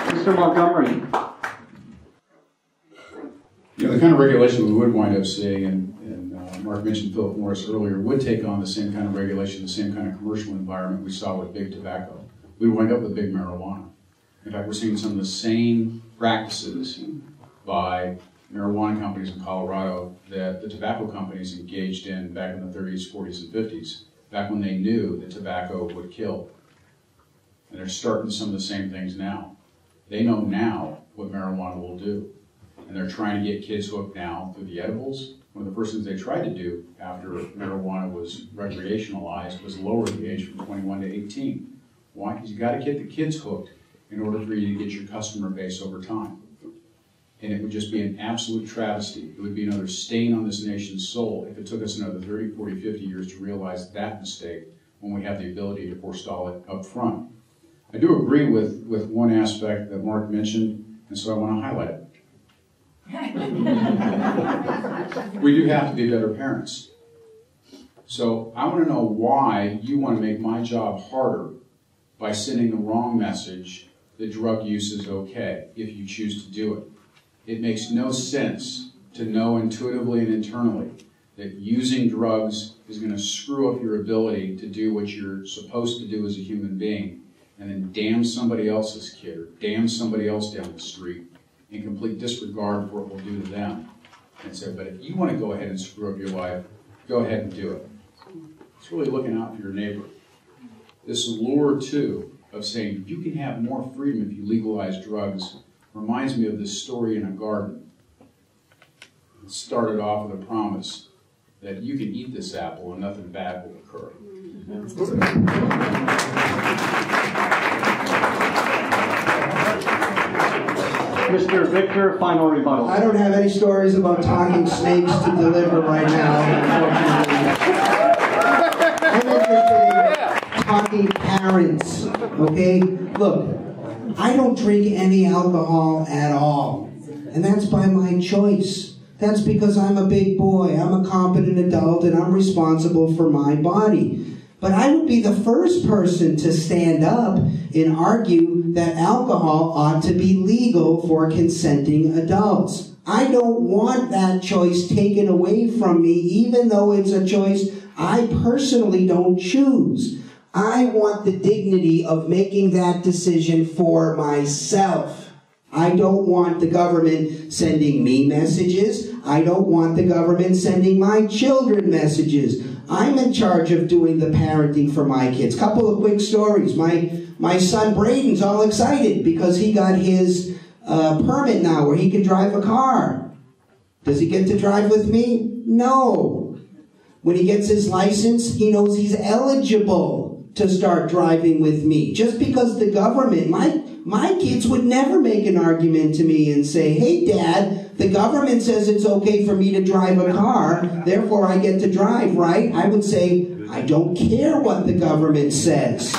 Mr. Montgomery. You know, the kind of regulation we would wind up seeing, and Marc mentioned Philip Morris earlier, would take on the same kind of regulation, the same kind of commercial environment we saw with big tobacco. We would wind up with big marijuana. In fact, we're seeing some of the same practices by marijuana companies in Colorado that the tobacco companies engaged in back in the 30s, 40s, and 50s, back when they knew that tobacco would kill. And they're starting some of the same things now. They know now what marijuana will do. And they're trying to get kids hooked now through the edibles. One of the first things they tried to do after marijuana was recreationalized was lower the age from 21 to 18. Why? Because you got to get the kids hooked in order for you to get your customer base over time. And it would just be an absolute travesty. It would be another stain on this nation's soul if it took us another 30, 40, 50 years to realize that mistake when we have the ability to forestall it up front. I do agree with one aspect that Marc mentioned, and so I want to highlight it. We do have to be better parents. So I want to know why you want to make my job harder by sending the wrong message that drug use is okay if you choose to do it. It makes no sense to know intuitively and internally that using drugs is going to screw up your ability to do what you're supposed to do as a human being, and then damn somebody else's kid or damn somebody else down the street in complete disregard for what we'll do to them. And say, but if you want to go ahead and screw up your life, go ahead and do it. It's really looking out for your neighbor. This lure, too, of saying you can have more freedom if you legalize drugs reminds me of this story in a garden. It started off with a promise that you can eat this apple and nothing bad will occur. Mr. Victor, final rebuttal. I don't have any stories about talking snakes to deliver right now, unfortunately. I'm interested in talking parents, okay? Look, I don't drink any alcohol at all, and that's by my choice. That's because I'm a big boy, I'm a competent adult, and I'm responsible for my body. But I would be the first person to stand up and argue that alcohol ought to be legal for consenting adults. I don't want that choice taken away from me, even though it's a choice I personally don't choose. I want the dignity of making that decision for myself. I don't want the government sending me messages. I don't want the government sending my children messages. I'm in charge of doing the parenting for my kids. Couple of quick stories. My son Braden's all excited because he got his permit now where he can drive a car. Does he get to drive with me? No. When he gets his license, he knows he's eligible to start driving with me. Just because the government, my kids would never make an argument to me and say, hey, Dad, the government says it's okay for me to drive a car, therefore I get to drive, right? I would say, I don't care what the government says.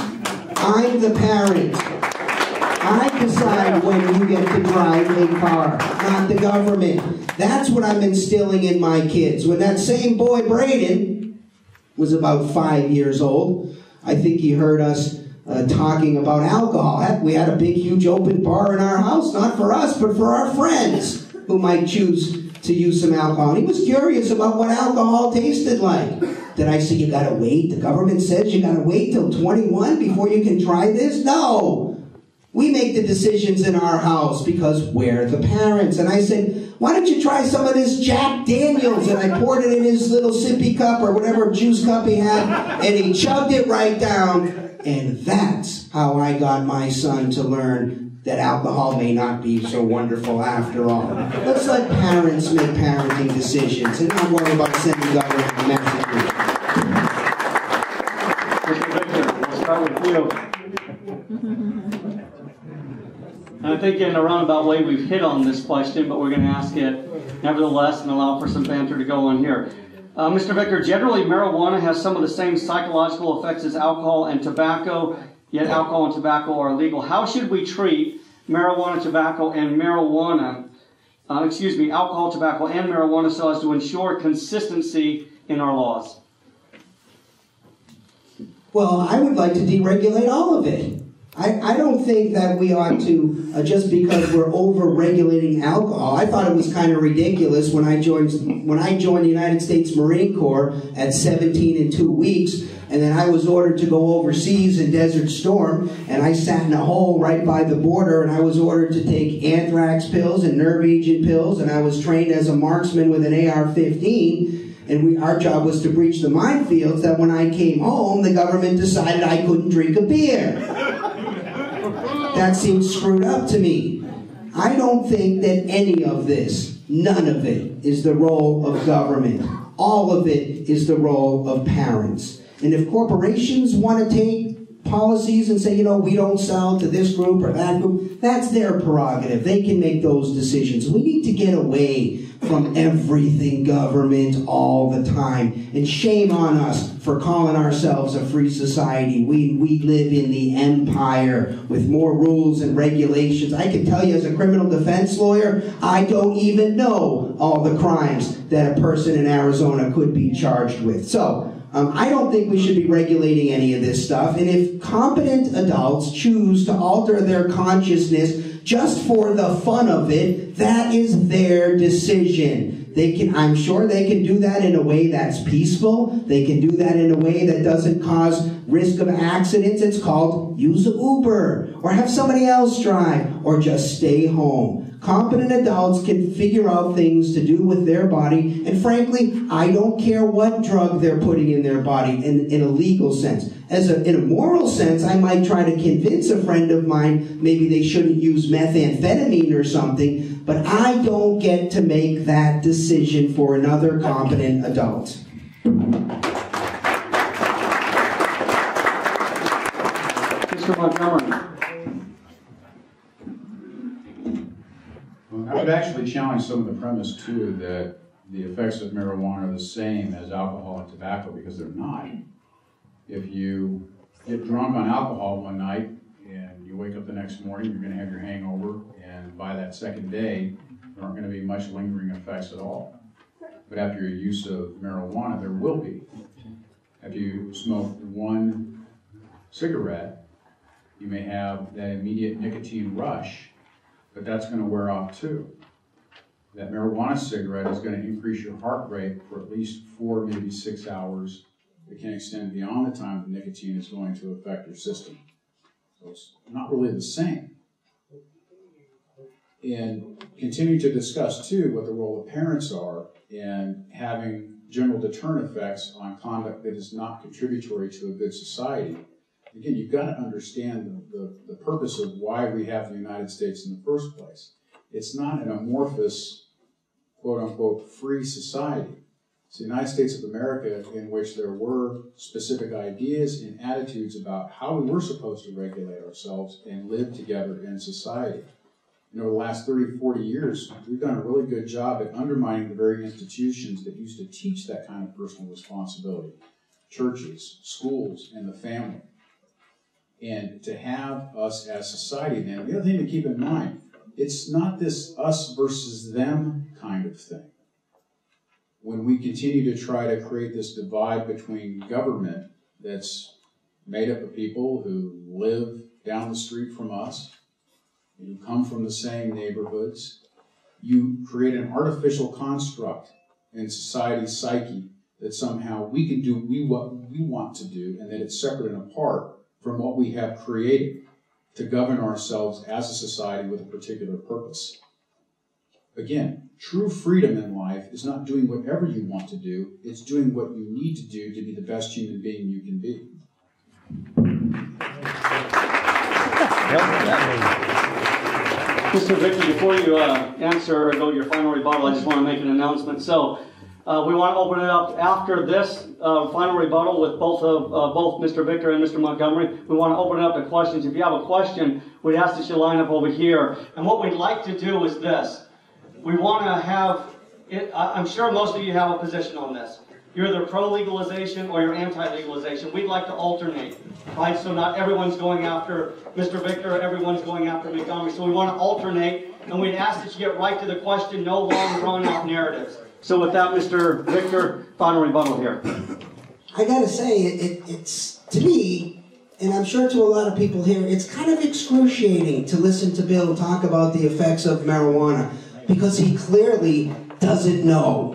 I'm the parent. I decide when you get to drive a car, not the government. That's what I'm instilling in my kids. When that same boy, Braden, was about 5 years old, I think he heard us talking about alcohol. Heck, we had a big, huge open bar in our house, not for us, but for our friends who might choose to use some alcohol. And he was curious about what alcohol tasted like. Did I say, you gotta wait? The government says you gotta wait till 21 before you can try this? No! We make the decisions in our house because we're the parents. And I said, why don't you try some of this Jack Daniels? And I poured it in his little sippy cup or whatever juice cup he had, and he chugged it right down. And that's how I got my son to learn that alcohol may not be so wonderful after all. Let's let parents make parenting decisions and not worry about sending government messages. Mr. Victor, we'll start with you. And I think in a roundabout way we've hit on this question, but we're going to ask it nevertheless and allow for some banter to go on here. Mr. Victor, generally marijuana has some of the same psychological effects as alcohol and tobacco, yet alcohol and tobacco are legal. How should we treat marijuana, tobacco, and alcohol, tobacco, and marijuana so as to ensure consistency in our laws? Well, I would like to deregulate all of it. I don't think that we ought to, just because we're over-regulating alcohol. I thought it was kind of ridiculous when I joined the United States Marine Corps at 17 and 2 weeks, and then I was ordered to go overseas in Desert Storm, and I sat in a hole right by the border, and I was ordered to take anthrax pills and nerve agent pills, and I was trained as a marksman with an AR-15, and our job was to breach the minefields that when I came home, the government decided I couldn't drink a beer. That seems screwed up to me. I don't think that any of this, none of it, is the role of government. All of it is the role of parents. And if corporations want to take policies and say, you know, we don't sell to this group or that group, that's their prerogative. They can make those decisions. We need to get away from everything government all the time. And shame on us for calling ourselves a free society. We live in the empire with more rules and regulations. I can tell you as a criminal defense lawyer, I don't even know all the crimes that a person in Arizona could be charged with. So, I don't think we should be regulating any of this stuff. And if competent adults choose to alter their consciousness just for the fun of it, that is their decision. I'm sure they can do that in a way that's peaceful. They can do that in a way that doesn't cause risk of accidents. It's called use an Uber, or have somebody else drive, or just stay home. Competent adults can figure out things to do with their body, and frankly, I don't care what drug they're putting in their body in a legal sense. In a moral sense, I might try to convince a friend of mine maybe they shouldn't use methamphetamine or something, but I don't get to make that decision for another competent adult. Mr. Montgomery. I would actually challenge some of the premise, too, that the effects of marijuana are the same as alcohol and tobacco, because they're not. If you get drunk on alcohol one night and you wake up the next morning, you're going to have your hangover, and by that second day, there aren't going to be much lingering effects at all. But after your use of marijuana, there will be. If you smoke one cigarette, you may have that immediate nicotine rush, but that's going to wear off too. That marijuana cigarette is going to increase your heart rate for at least 4, maybe 6 hours. It can extend beyond the time the nicotine is going to affect your system. So it's not really the same. And continue to discuss too what the role of parents are in having general deterrent effects on conduct that is not contributory to a good society. Again, you've got to understand the purpose of why we have the United States in the first place. It's not an amorphous, quote-unquote, free society. It's the United States of America in which there were specific ideas and attitudes about how we were supposed to regulate ourselves and live together in society. And over the last 30, 40 years, we've done a really good job at undermining the very institutions that used to teach that kind of personal responsibility. Churches, schools, and the family. And to have us as society then, the other thing to keep in mind, it's not this us versus them kind of thing. When we continue to try to create this divide between government that's made up of people who live down the street from us, and who come from the same neighborhoods, you create an artificial construct in society's psyche that somehow we can do what we want to do, and that it's separate and apart from what we have created to govern ourselves as a society with a particular purpose. Again, true freedom in life is not doing whatever you want to do, it's doing what you need to do to be the best human being you can be. Mr. Victor, before you answer or go to your final rebuttal, I just want to make an announcement. So we want to open it up after this final rebuttal with both Mr. Victor and Mr. Montgomery. We want to open it up to questions. If you have a question, we'd ask that you line up over here. And what we'd like to do is this. We want to have, I'm sure most of you have a position on this. You're either pro-legalization or you're anti-legalization. We'd like to alternate, right? So not everyone's going after Mr. Victor or everyone's going after Montgomery. So we want to alternate, and we'd ask that you get right to the question, no long drawn-out narratives. So with that, Mr. Victor, final rebuttal here. I gotta say, it's to me, and I'm sure to a lot of people here, it's kind of excruciating to listen to Bill talk about the effects of marijuana, because he clearly doesn't know.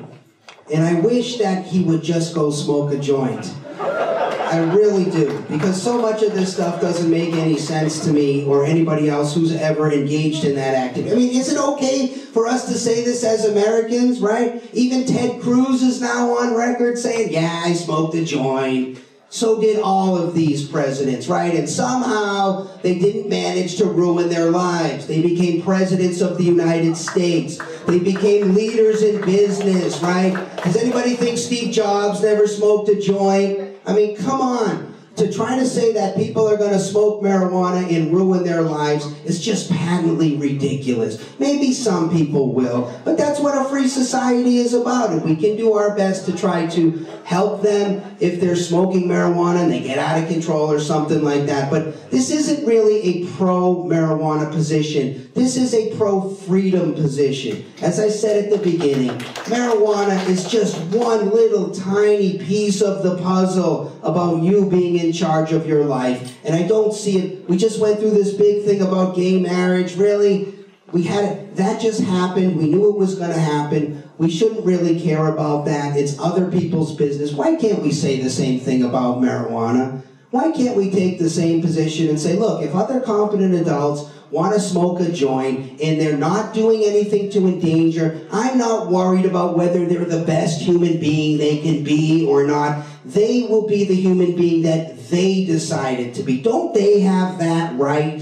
And I wish that he would just go smoke a joint. I really do. Because so much of this stuff doesn't make any sense to me or anybody else who's ever engaged in that activity. I mean, is it okay for us to say this as Americans, right? Even Ted Cruz is now on record saying, yeah, I smoked a joint. So did all of these presidents, right? And somehow they didn't manage to ruin their lives. They became presidents of the United States. They became leaders in business, right? Does anybody think Steve Jobs never smoked a joint? I mean, come on. To try to say that people are going to smoke marijuana and ruin their lives is just patently ridiculous. Maybe some people will, but that's what a free society is about. And we can do our best to try to help them if they're smoking marijuana and they get out of control or something like that. But this isn't really a pro-marijuana position. This is a pro-freedom position. As I said at the beginning, marijuana is just one little tiny piece of the puzzle about you being in charge of your life. And I don't see it. We just went through this big thing about gay marriage. Really, that just happened. We knew it was going to happen. We shouldn't really care about that. It's other people's business. Why can't we say the same thing about marijuana? Why can't we take the same position and say, look, if other competent adults want to smoke a joint and they're not doing anything to endanger, I'm not worried about whether they're the best human being they can be or not. They will be the human being that they decided to be. Don't they have that right?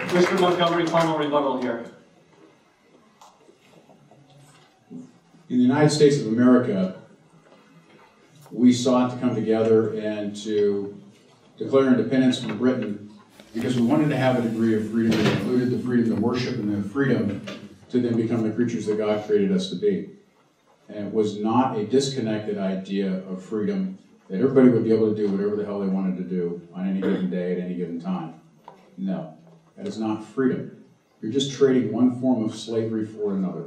Mr. Montgomery, final rebuttal here. In the United States of America, we sought to come together and to declare independence from Britain because we wanted to have a degree of freedom that included the freedom to worship and the freedom to then become the creatures that God created us to be. And it was not a disconnected idea of freedom that everybody would be able to do whatever the hell they wanted to do on any given day at any given time. No, that is not freedom. You're just trading one form of slavery for another.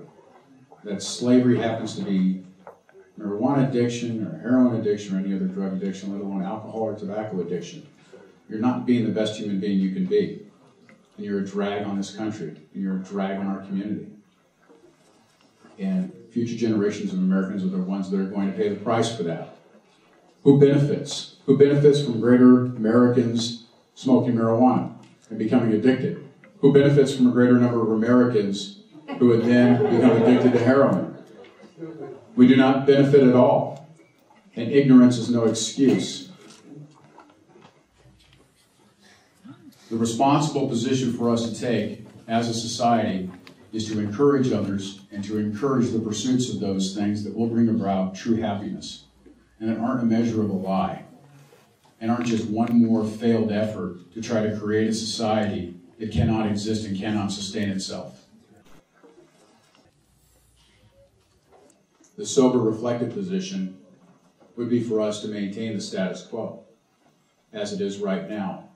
That slavery happens to be marijuana addiction or heroin addiction or any other drug addiction, let alone alcohol or tobacco addiction. You're not being the best human being you can be. And you're a drag on this country. And you're a drag on our community. And future generations of Americans are the ones that are going to pay the price for that. Who benefits? Who benefits from greater Americans smoking marijuana and becoming addicted? Who benefits from a greater number of Americans who would then become addicted to heroin? We do not benefit at all, and ignorance is no excuse. The responsible position for us to take as a society is to encourage others and to encourage the pursuits of those things that will bring about true happiness and that aren't a measure of a lie and aren't just one more failed effort to try to create a society that cannot exist and cannot sustain itself. The sober, reflective position would be for us to maintain the status quo as it is right now,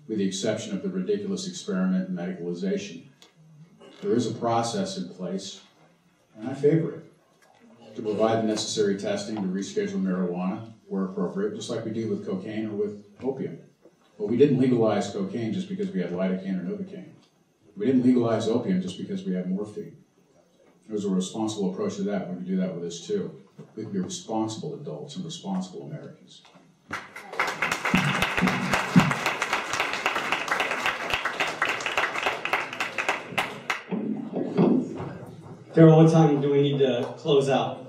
with the exception of the ridiculous experiment in medicalization. There is a process in place, and I favor it, to provide the necessary testing to reschedule marijuana where appropriate, just like we do with cocaine or with opium. But we didn't legalize cocaine just because we had lidocaine or novocaine. We didn't legalize opium just because we had morphine. There's a responsible approach to that. We can do that with this too. We can be responsible adults and responsible Americans. Darrell, what time do we need to close out?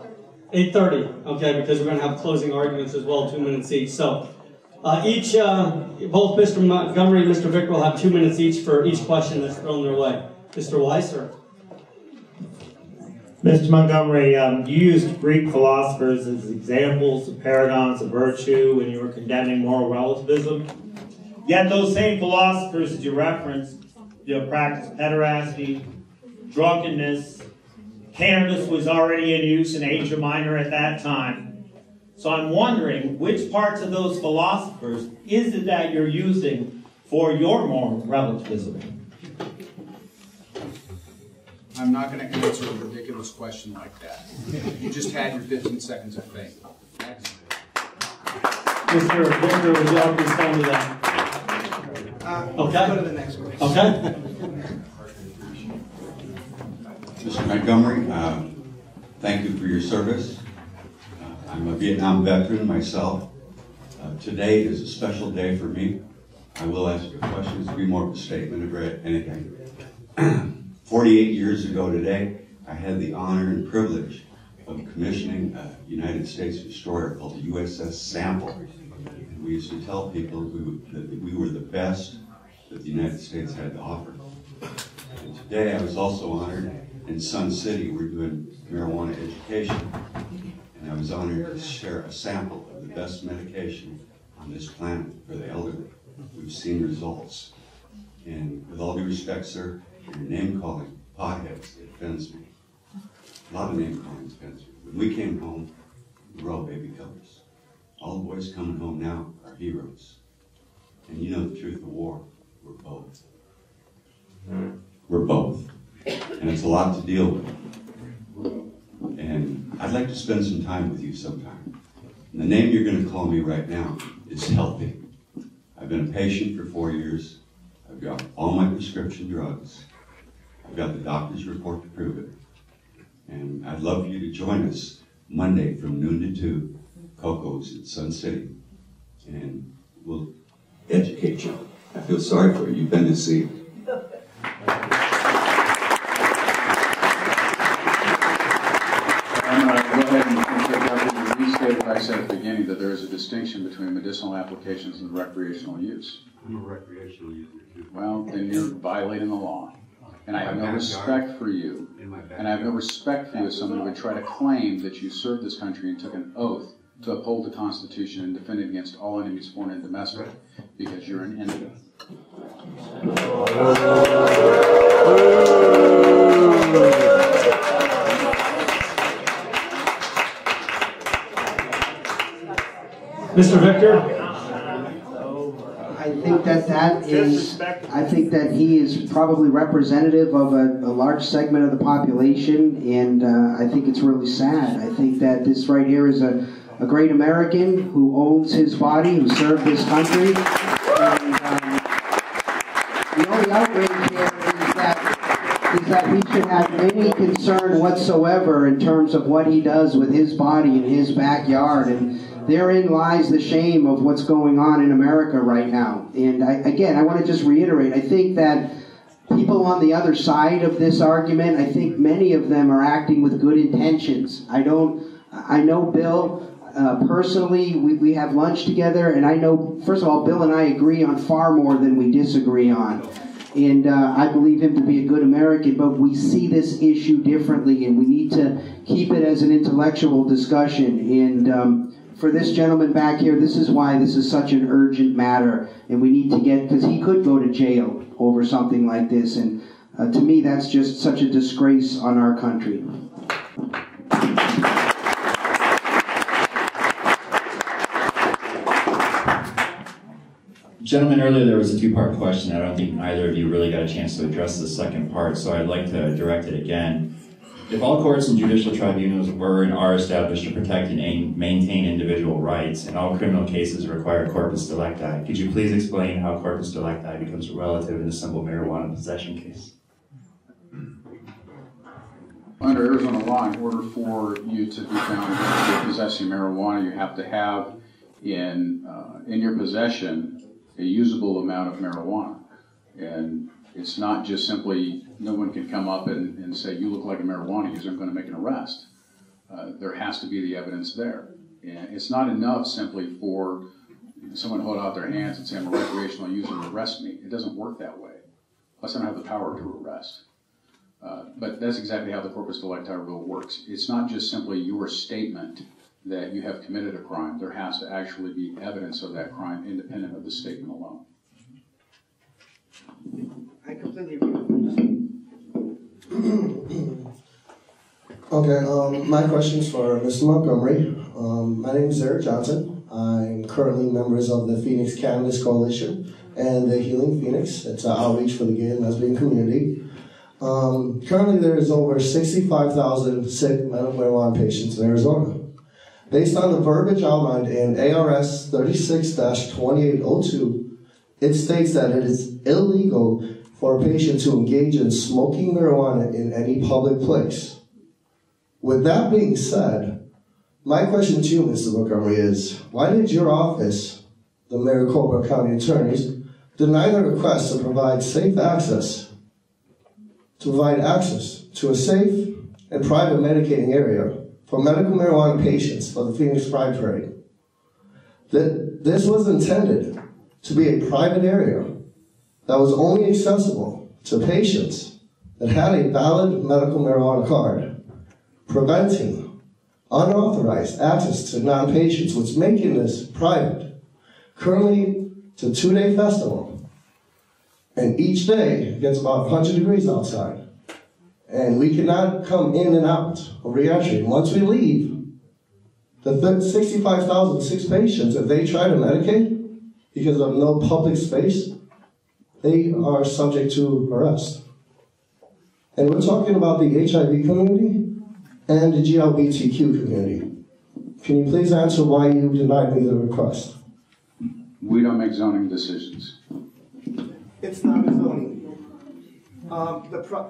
8:30, okay, because we're going to have closing arguments as well, 2 minutes each. So both Mr. Montgomery and Mr. Vick will have 2 minutes each for each question that's thrown their way. Mr. Weiss, or? Mr. Montgomery, you used Greek philosophers as examples of paragons of virtue when you were condemning moral relativism. Yet those same philosophers that you referenced, practiced pederasty, drunkenness, cannabis was already in use in Asia Minor at that time. So I'm wondering, which parts of those philosophers is it that you're using for your moral relativism? I'm not going to answer a ridiculous question like that. You just had your 15 seconds of fame. Next. Mr. Victor, would you like to respond to that? Okay. Go to the next one. Okay. Mr. Montgomery, thank you for your service. I'm a Vietnam veteran myself. Today is a special day for me. I will ask you questions to be more of a statement of anything. 48 years ago today, I had the honor and privilege of commissioning a United States destroyer called the USS Sample. And we used to tell people that we were the best that the United States had to offer. And today I was also honored in Sun City. We're doing marijuana education. And I was honored to share a sample of the best medication on this planet for the elderly. We've seen results. And with all due respect, sir, your name-calling, potheads, it offends me. A lot of name-calling offends me. When we came home, we were all baby killers. All the boys coming home now are heroes. And you know the truth of war, we're both. We're both. And it's a lot to deal with. And I'd like to spend some time with you sometime. And the name you're going to call me right now is healthy. I've been a patient for 4 years. I've got all my prescription drugs. I've got the doctor's report to prove it. And I'd love for you to join us Monday from noon to 2, Coco's at Sun City. And we'll educate you. I feel sorry for you. You've been deceived. I'm going to go ahead and restate what I said at the beginning, that there is a distinction between medicinal applications and recreational use. I'm a recreational user too. Well, then you're violating the law. And I have no respect for you. And I have no respect for you as someone who would try to claim that you served this country and took an oath to uphold the Constitution and defend it against all enemies, foreign and domestic, because you're an enemy. Mr. Victor? I think that he is probably representative of a large segment of the population, and I think it's really sad. I think that this right here is a great American who owns his body, who served this country. And the only outrage here is that he should have any concern whatsoever in terms of what he does with his body in his backyard. And therein lies the shame of what's going on in America right now. And I want to just reiterate, I think that people on the other side of this argument, I think many of them are acting with good intentions. I know Bill personally, we have lunch together, and I know, first of all, Bill and I agree on far more than we disagree on. And I believe him to be a good American, but we see this issue differently, and we need to keep it as an intellectual discussion. And for this gentleman back here, this is why this is such an urgent matter, and we need to get, because he could go to jail over something like this, and to me that's just such a disgrace on our country. Gentlemen, earlier there was a two-part question. I don't think either of you really got a chance to address the second part, so I'd like to direct it again. If all courts and judicial tribunals were and are established to protect and maintain individual rights, and all criminal cases require corpus delicti, could you please explain how corpus delicti becomes a relative in a simple marijuana possession case? Under Arizona law, in order for you to be found guilty of possessing marijuana, you have to have in your possession a usable amount of marijuana. And it's not just simply, no one can come up and say, you look like a marijuana user, I'm going to make an arrest. There has to be the evidence there. And it's not enough simply for someone to hold out their hands and say, I'm a recreational user, arrest me. It doesn't work that way. Plus, I don't have the power to arrest. But that's exactly how the corpus delicti rule works. It's not just simply your statement that you have committed a crime. There has to actually be evidence of that crime independent of the statement alone. I completely agree. Okay, my question's for Mr. Montgomery. My name is Eric Johnson. I'm currently members of the Phoenix Cannabis Coalition and the Healing Phoenix. It's an outreach for the gay and lesbian community. Currently there is over 65,000 sick medical marijuana patients in Arizona. Based on the verbiage outlined in ARS 36-2802, it states that it is illegal for a patient to engage in smoking marijuana in any public place. With that being said, my question to you, Mr. Montgomery, is why did your office, the Maricopa County Attorneys, deny the request to provide access to a safe and private medicating area for medical marijuana patients for the Phoenix Pride Parade? This was intended to be a private area that was only accessible to patients that had a valid medical marijuana card, preventing unauthorized access to non-patients, which making this private. Currently, it's a 2-day festival, and each day gets about 100 degrees outside. And we cannot come in and out of reentry. Once we leave, the 65,006 patients, if they try to medicate because of no public space, they are subject to arrest. And we're talking about the HIV community and the GLBTQ community. Can you please answer why you denied me the request? We don't make zoning decisions. It's not a zoning.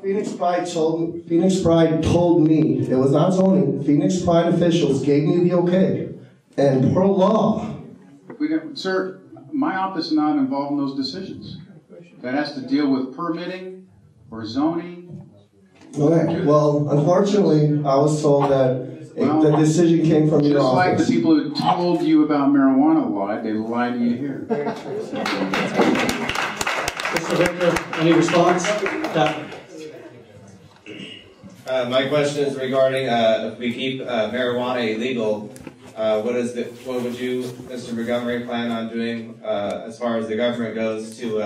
Phoenix Pride told me, it was not zoning, Phoenix Pride officials gave me the okay. And per law. Sir, my office is not involved in those decisions. That has to deal with permitting or zoning. Okay, well, unfortunately, I was told that the decision came from your office. Just like the people who told you about marijuana lied, they lied to you here. Mr. Victor, any response? My question is regarding if we keep marijuana illegal, what would you, Mr. Montgomery, plan on doing as far as the government goes to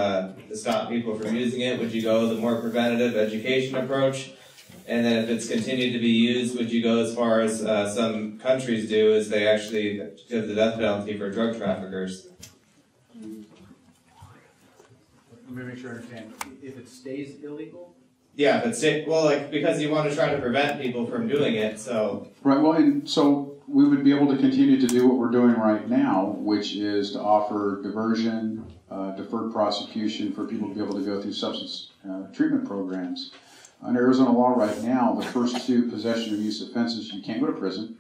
stop people from using it? Would you go the more preventative education approach? And then if it's continued to be used, would you go as far as some countries do, as they actually give the death penalty for drug traffickers? Let me make sure I understand. If it stays illegal? Yeah, because you want to try to prevent people from doing it, so... Right, well, and so we would be able to continue to do what we're doing right now, which is to offer diversion, deferred prosecution for people to be able to go through substance treatment programs. Under Arizona law right now, the first two possession of use offenses, you can't go to prison.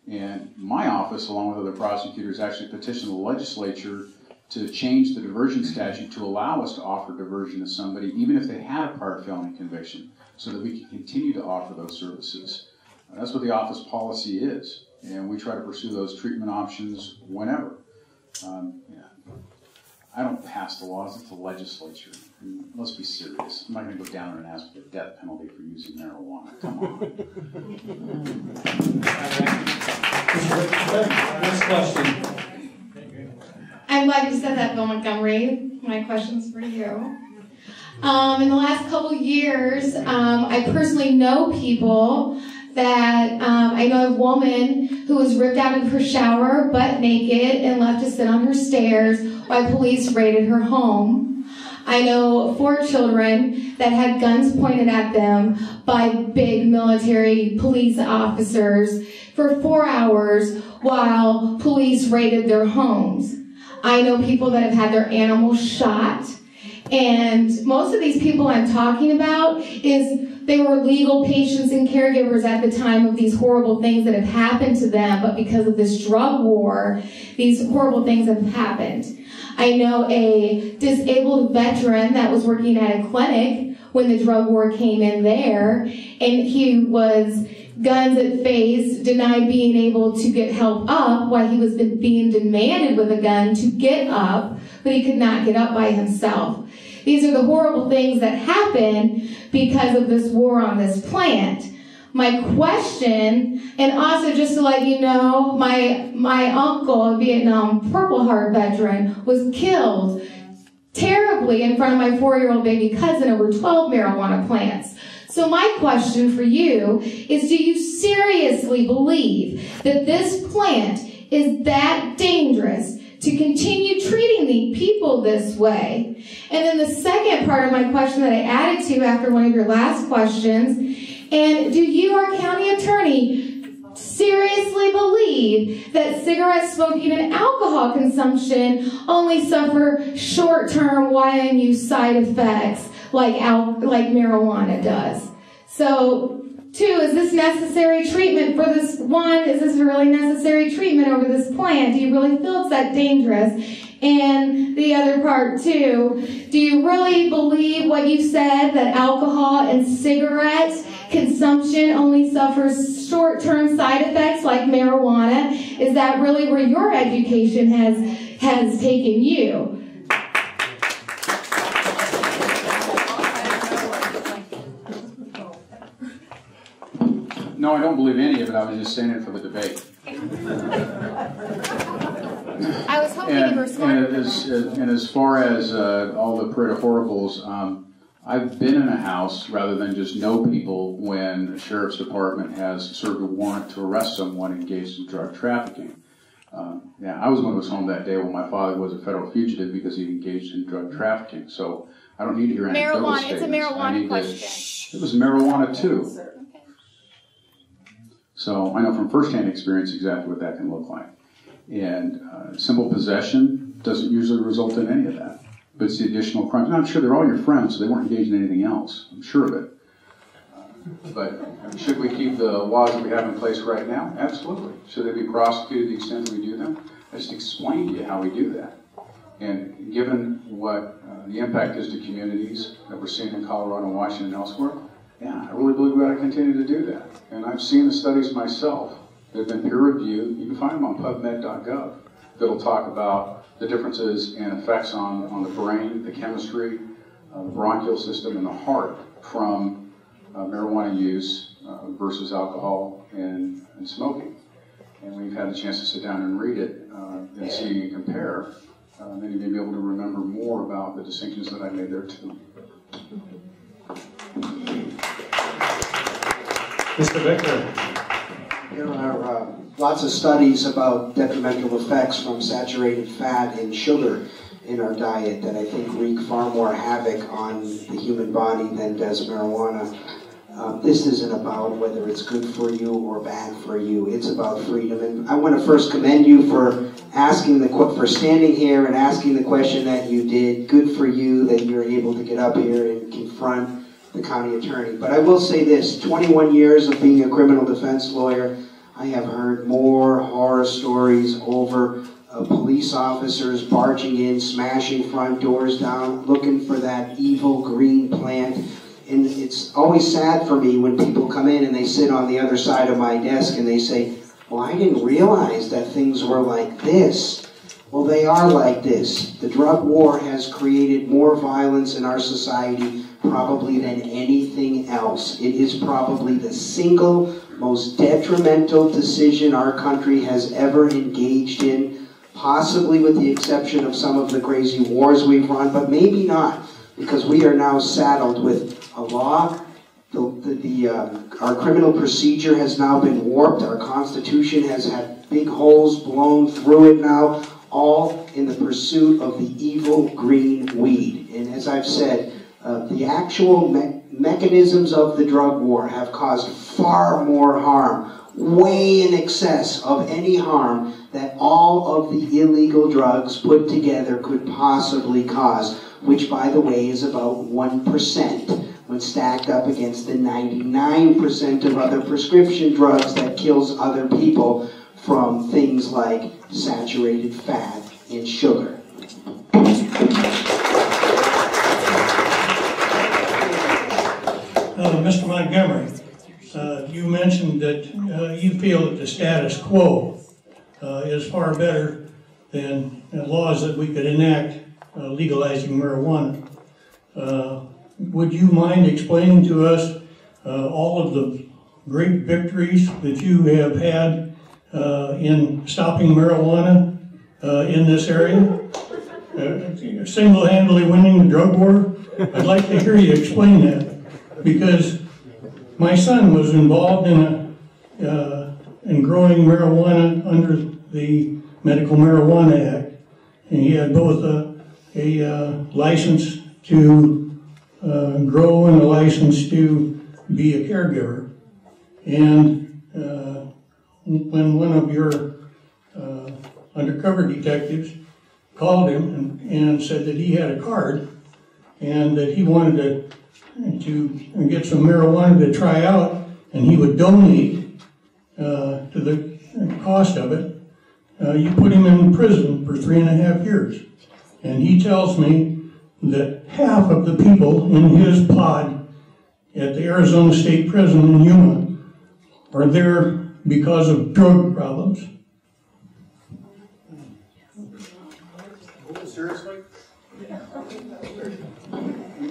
And my office, along with other prosecutors, actually petitioned the legislature to change the diversion statute to allow us to offer diversion to somebody, even if they had a prior felony conviction, so that we can continue to offer those services. That's what the office policy is, and we try to pursue those treatment options whenever. I don't pass the laws, it's the legislature. And let's be serious. I'm not going to go down there and ask for the death penalty for using marijuana. Come on. Next question. I'm glad you said that, Bill Montgomery. My question's for you. In the last couple years, I personally know people that, I know a woman who was ripped out of her shower, butt naked, and left to sit on her stairs while police raided her home. I know 4 children that had guns pointed at them by big military police officers for 4 hours while police raided their homes. I know people that have had their animals shot. And most of these people I'm talking about they were legal patients and caregivers at the time of these horrible things that have happened to them, but because of this drug war, these horrible things have happened. I know a disabled veteran that was working at a clinic when the drug war came in there, and he was guns at face, denied being able to get help up while he was being demanded with a gun to get up, but he could not get up by himself. These are the horrible things that happen because of this war on this plant. My question, and also just to let you know, my uncle, a Vietnam Purple Heart veteran, was killed terribly in front of my 4-year-old baby cousin over 12 marijuana plants. So my question for you is, do you seriously believe that this plant is that dangerous to continue treating the people this way? And then the second part of my question that I added to after one of your last questions, and do you, our county attorney, seriously believe that cigarette smoking and alcohol consumption only suffer short-term YNU side effects like marijuana does? So, 2, is this necessary treatment for this? 1, is this really necessary treatment over this plant? Do you really feel it's that dangerous? And the other part, 2, do you really believe what you said, that alcohol and cigarette consumption only suffers short-term side effects like marijuana? Is that really where your education has taken you? No, I don't believe any of it. I was just saying it for the debate. I was hoping you were smart. And as far as all the parade of horribles, I've been in a house rather than just know people when a sheriff's department has served a warrant to arrest someone engaged in drug trafficking. I was the one who was home that day when my father was a federal fugitive because he engaged in drug trafficking. So I don't need to hear anecdotal statements. It's a marijuana question. It was marijuana too. So I know from firsthand experience exactly what that can look like. And simple possession doesn't usually result in any of that. but it's the additional crimes. And I'm sure they're all your friends, so they weren't engaged in anything else. I'm sure of it. But should we keep the laws that we have in place right now? Absolutely. Should they be prosecuted to the extent that we do them? I just explained to you how we do that. And given what the impact is to communities that we're seeing in Colorado and Washington and elsewhere, yeah, I really believe we ought to continue to do that. And I've seen the studies myself. They've been peer-reviewed. You can find them on PubMed.gov that'll talk about the differences and effects on the brain, the chemistry, the bronchial system, and the heart from marijuana use versus alcohol and smoking. And we've had a chance to sit down and read it and see and compare. Then you may be able to remember more about the distinctions that I made there too. Mr. Victor. There are lots of studies about detrimental effects from saturated fat and sugar in our diet that I think wreak far more havoc on the human body than does marijuana. This isn't about whether it's good for you or bad for you. It's about freedom. And I want to first commend you for for standing here and asking the question that you did. Good for you that you're able to get up here and confront the county attorney. But I will say this, 21 years of being a criminal defense lawyer, I have heard more horror stories over police officers barging in, smashing front doors down, looking for that evil green plant. And it's always sad for me when people come in and they sit on the other side of my desk and they say, well, I didn't realize that things were like this. Well, they are like this. The drug war has created more violence in our society probably than anything else. It is probably the single most detrimental decision our country has ever engaged in, possibly with the exception of some of the crazy wars we've run, but maybe not, because we are now saddled with a law. Our criminal procedure has now been warped. Our Constitution has had big holes blown through it now, all in the pursuit of the evil green weed. And as I've said, the actual mechanisms of the drug war have caused far more harm, way in excess of any harm that all of the illegal drugs put together could possibly cause, which, by the way, is about 1% when stacked up against the 99% of other prescription drugs that kills other people from things like saturated fat and sugar. Mr. Montgomery, you mentioned that you feel that the status quo is far better than laws that we could enact legalizing marijuana. Would you mind explaining to us all of the great victories that you have had in stopping marijuana in this area? Single-handedly winning the drug war? I'd like to hear you explain that, because my son was involved in growing marijuana under the Medical Marijuana Act, and he had both a license to grow and a license to be a caregiver. And when one of your undercover detectives called him and said that he had a card and that he wanted to get some marijuana to try out, and he would donate to the cost of it, you put him in prison for 3.5 years. And he tells me that half of the people in his pod at the Arizona State Prison in Yuma are there because of drug problems. Seriously?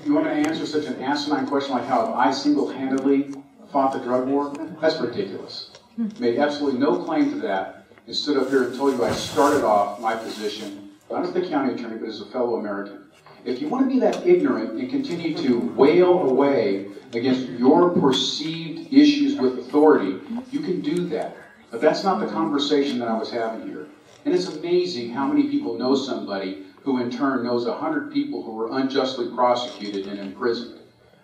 You want me to answer such an asinine question like how I single-handedly fought the drug war? That's ridiculous. Made absolutely no claim to that and stood up here and told you I started off my position, not as the county attorney, but as a fellow American. If you want to be that ignorant and continue to wail away against your perceived issues with authority, you can do that. But that's not the conversation that I was having here. And it's amazing how many people know somebody who in turn knows 100 people who were unjustly prosecuted and imprisoned.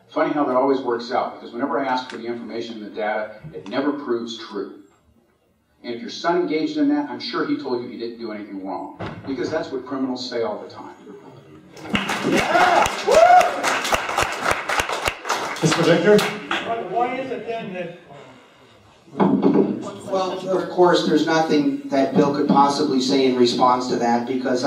Funny how that always works out, because whenever I ask for the information and the data, it never proves true. And if your son engaged in that, I'm sure he told you he didn't do anything wrong, because that's what criminals say all the time. Mr. Victor? Why is it then that... Well, of course, there's nothing that Bill could possibly say in response to that, because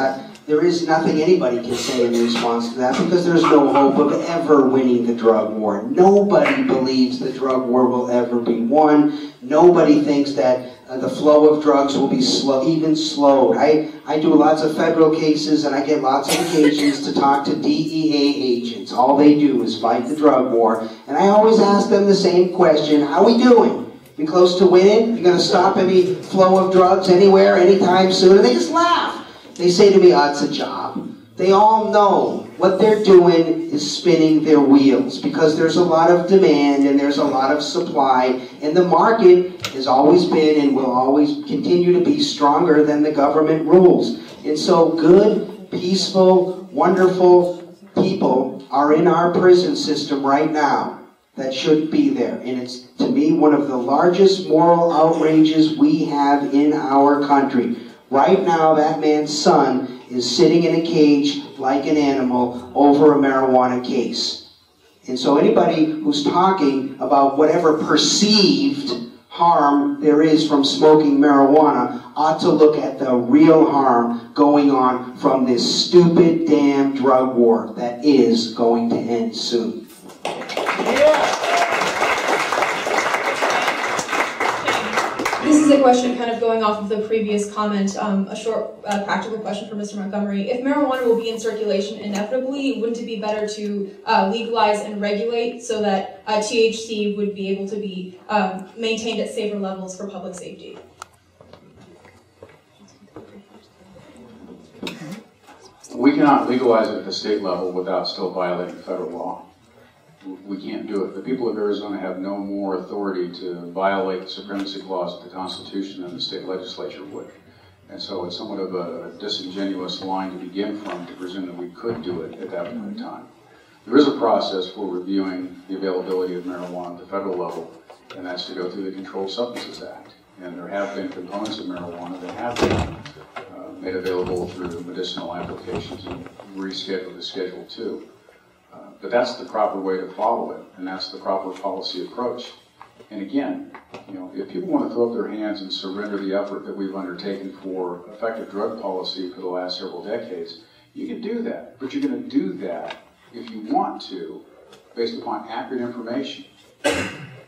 there is nothing anybody can say in response to that, because there's no hope of ever winning the drug war. Nobody believes the drug war will ever be won. Nobody thinks that the flow of drugs will be even slowed. I do lots of federal cases, and I get lots of occasions to talk to DEA agents. All they do is fight the drug war. And I always ask them the same question: how are we doing? We close to winning? You going to stop any flow of drugs anywhere, anytime soon? And they just laugh. They say to me, oh, it's a job. They all know what they're doing is spinning their wheels, because there's a lot of demand and there's a lot of supply, and the market has always been and will always continue to be stronger than the government rules. And so good, peaceful, wonderful people are in our prison system right now that should be there. And it's, to me, one of the largest moral outrages we have in our country. Right now, that man's son is sitting in a cage like an animal over a marijuana case. And so anybody who's talking about whatever perceived harm there is from smoking marijuana ought to look at the real harm going on from this stupid damn drug war that is going to end soon. This is a question kind of going off of the previous comment, a short practical question for Mr. Montgomery. If marijuana will be in circulation inevitably, wouldn't it be better to legalize and regulate so that THC would be able to be maintained at safer levels for public safety? We cannot legalize it at the state level without still violating federal law. We can't do it. The people of Arizona have no more authority to violate the supremacy clause of the Constitution than the state legislature would. And so it's somewhat of a disingenuous line to begin from to presume that we could do it at that point in time. There is a process for reviewing the availability of marijuana at the federal level, and that's to go through the Controlled Substances Act. And there have been components of marijuana that have been made available through medicinal applications and rescheduled to Schedule 2. But that's the proper way to follow it, and that's the proper policy approach. And again, if people want to throw up their hands and surrender the effort that we've undertaken for effective drug policy for the last several decades, you can do that. But you're going to do that, if you want to, based upon accurate information.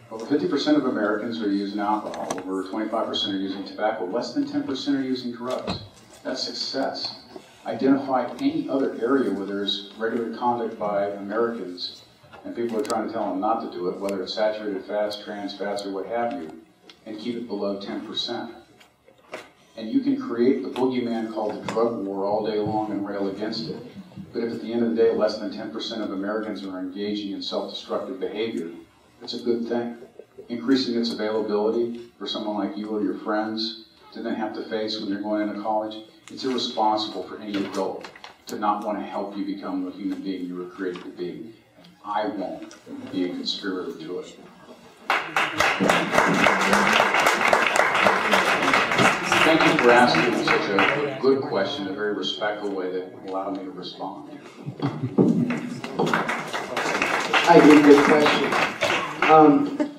Over 50% of Americans are using alcohol, over 25% are using tobacco, less than 10% are using drugs. That's success. Identify any other area where there's regular conduct by Americans and people are trying to tell them not to do it, whether it's saturated fats, trans fats, or what have you, and keep it below 10%. And you can create the boogeyman called the drug war all day long and rail against it. But if at the end of the day less than 10% of Americans are engaging in self-destructive behavior, it's a good thing. Increasing its availability for someone like you or your friends to then have to face when you're going into college, it's irresponsible for any adult to not want to help you become the human being you were created to be. I won't be a conspirator to it. Thank you for asking such a good question, a very respectful way that allowed me to respond. Hi, good question.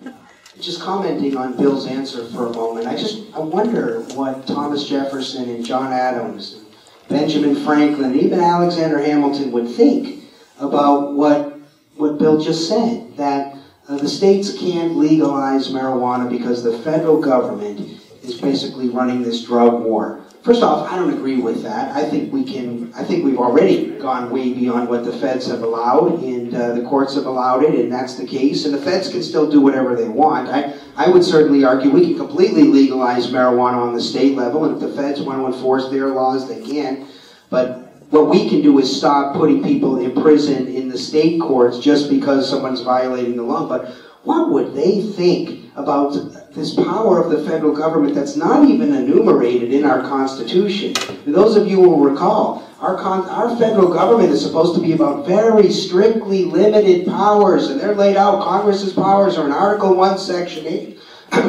Just commenting on Bill's answer for a moment, I wonder what Thomas Jefferson and John Adams, and Benjamin Franklin, and even Alexander Hamilton would think about what Bill just said, that the states can't legalize marijuana because the federal government is basically running this drug war. First off, I don't agree with that. I think we've already gone way beyond what the feds have allowed, and the courts have allowed it, and that's the case. And the feds can still do whatever they want. I would certainly argue we can completely legalize marijuana on the state level, and if the feds want to enforce their laws, they can. But what we can do is stop putting people in prison in the state courts just because someone's violating the law. But what would they think about this power of the federal government that's not even enumerated in our Constitution? And those of you who will recall, our federal government is supposed to be about very strictly limited powers, and they're laid out. Congress's powers are in Article 1, Section 8.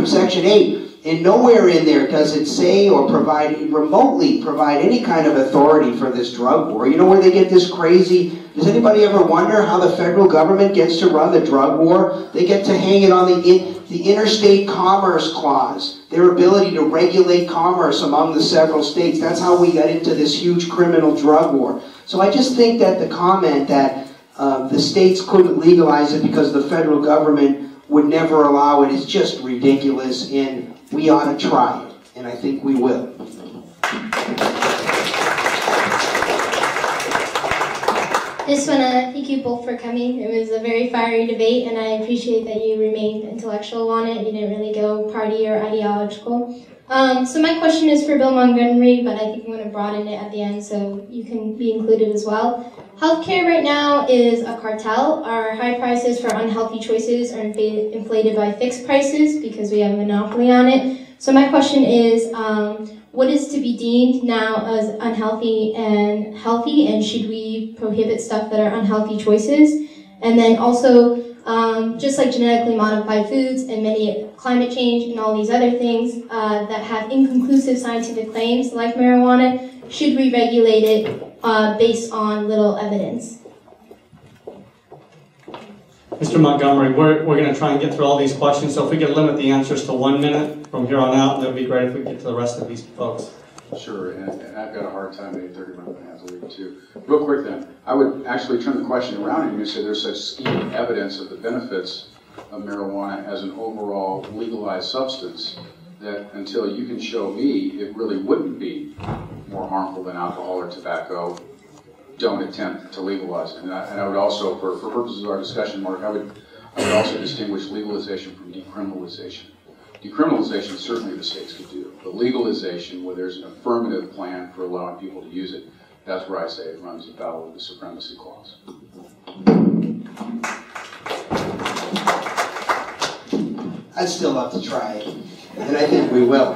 Section 8. And nowhere in there does it say or remotely provide any kind of authority for this drug war. You know where they get this crazy? Does anybody ever wonder how the federal government gets to run the drug war? They get to hang it on the interstate commerce clause, their ability to regulate commerce among the several states. That's how we got into this huge criminal drug war. So I just think that the comment that the states couldn't legalize it because the federal government would never allow it is just ridiculous, and we ought to try it, and I think we will. I just want to thank you both for coming. It was a very fiery debate, and I appreciate that you remained intellectual on it. You didn't really go party or ideological. So my question is for Bill Montgomery, but I think I'm going to broaden it at the end so you can be included as well. Healthcare right now is a cartel. Our high prices for unhealthy choices are inflated by fixed prices because we have a monopoly on it. So my question is, what is to be deemed now as unhealthy and healthy, and should we prohibit stuff that are unhealthy choices? And then also, just like genetically modified foods and many climate change and all these other things that have inconclusive scientific claims like marijuana, should we regulate it based on little evidence? Mr. Montgomery, we're going to try and get through all these questions, so if we could limit the answers to 1 minute from here on out, that would be great if we get to the rest of these folks. Sure, and I've got a hard time at 8:30 when I'm going to have to leave too. Real quick then, I would actually turn the question around and you say there's such scheme evidence of the benefits of marijuana as an overall legalized substance that until you can show me it really wouldn't be more harmful than alcohol or tobacco, don't attempt to legalize it. And I would also, for purposes of our discussion, Mark, I would also distinguish legalization from decriminalization. Decriminalization, certainly the states could do. But legalization, where there's an affirmative plan for allowing people to use it, that's where I say it runs afoul of the supremacy clause. I'd still love to try it, and I think we will.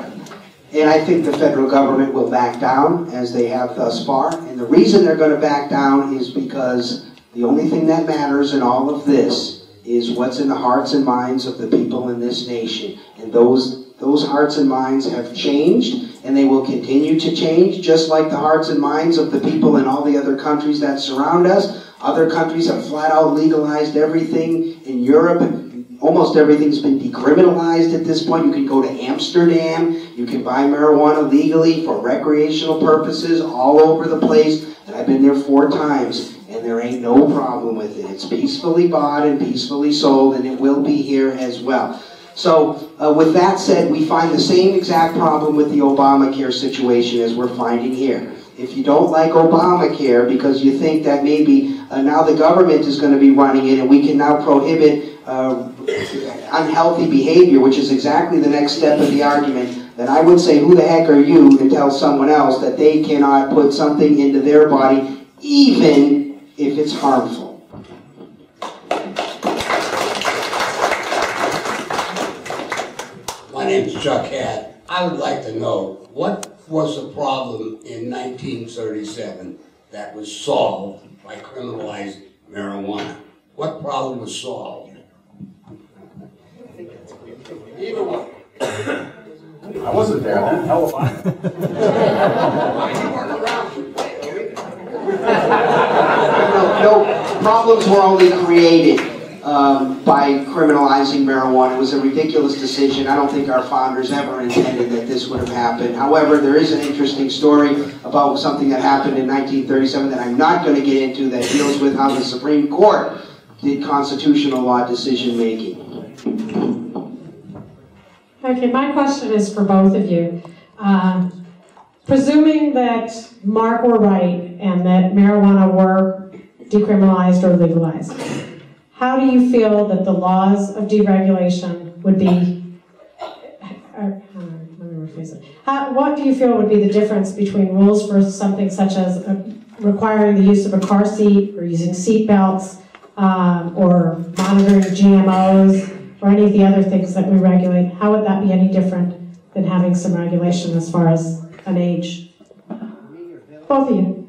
And I think the federal government will back down, as they have thus far. And the reason they're going to back down is because the only thing that matters in all of this is what's in the hearts and minds of the people in this nation. And those hearts and minds have changed, and they will continue to change, just like the hearts and minds of the people in all the other countries that surround us. Other countries have flat out legalized everything. In Europe, almost everything's been decriminalized at this point. You can go to Amsterdam, you can buy marijuana legally for recreational purposes all over the place. And I've been there 4 times, and there ain't no problem with it. It's peacefully bought and peacefully sold, and it will be here as well. So with that said, we find the same exact problem with the Obamacare situation as we're finding here. If you don't like Obamacare because you think that maybe now the government is going to be running it and we can now prohibit unhealthy behavior, which is exactly the next step of the argument, then I would say, who the heck are you to tell someone else that they cannot put something into their body, even if it's harmful? My name's Chuck Hatt. I would like to know, what was the problem in 1937 that was solved by criminalizing marijuana? What problem was solved? Either one. I wasn't there then. Hell if I. No, problems were only created by criminalizing marijuana. It was a ridiculous decision. I don't think our founders ever intended that this would have happened. However, there is an interesting story about something that happened in 1937 that I'm not going to get into that deals with how the Supreme Court did constitutional law decision making. Okay, my question is for both of you. Presuming that Marc were right and that marijuana were decriminalized or legalized, how do you feel that the laws of deregulation would be, what do you feel would be the difference between rules for something such as requiring the use of a car seat or using seat belts or monitoring GMOs or any of the other things that we regulate? How would that be any different than having some regulation as far as an age? Both of you.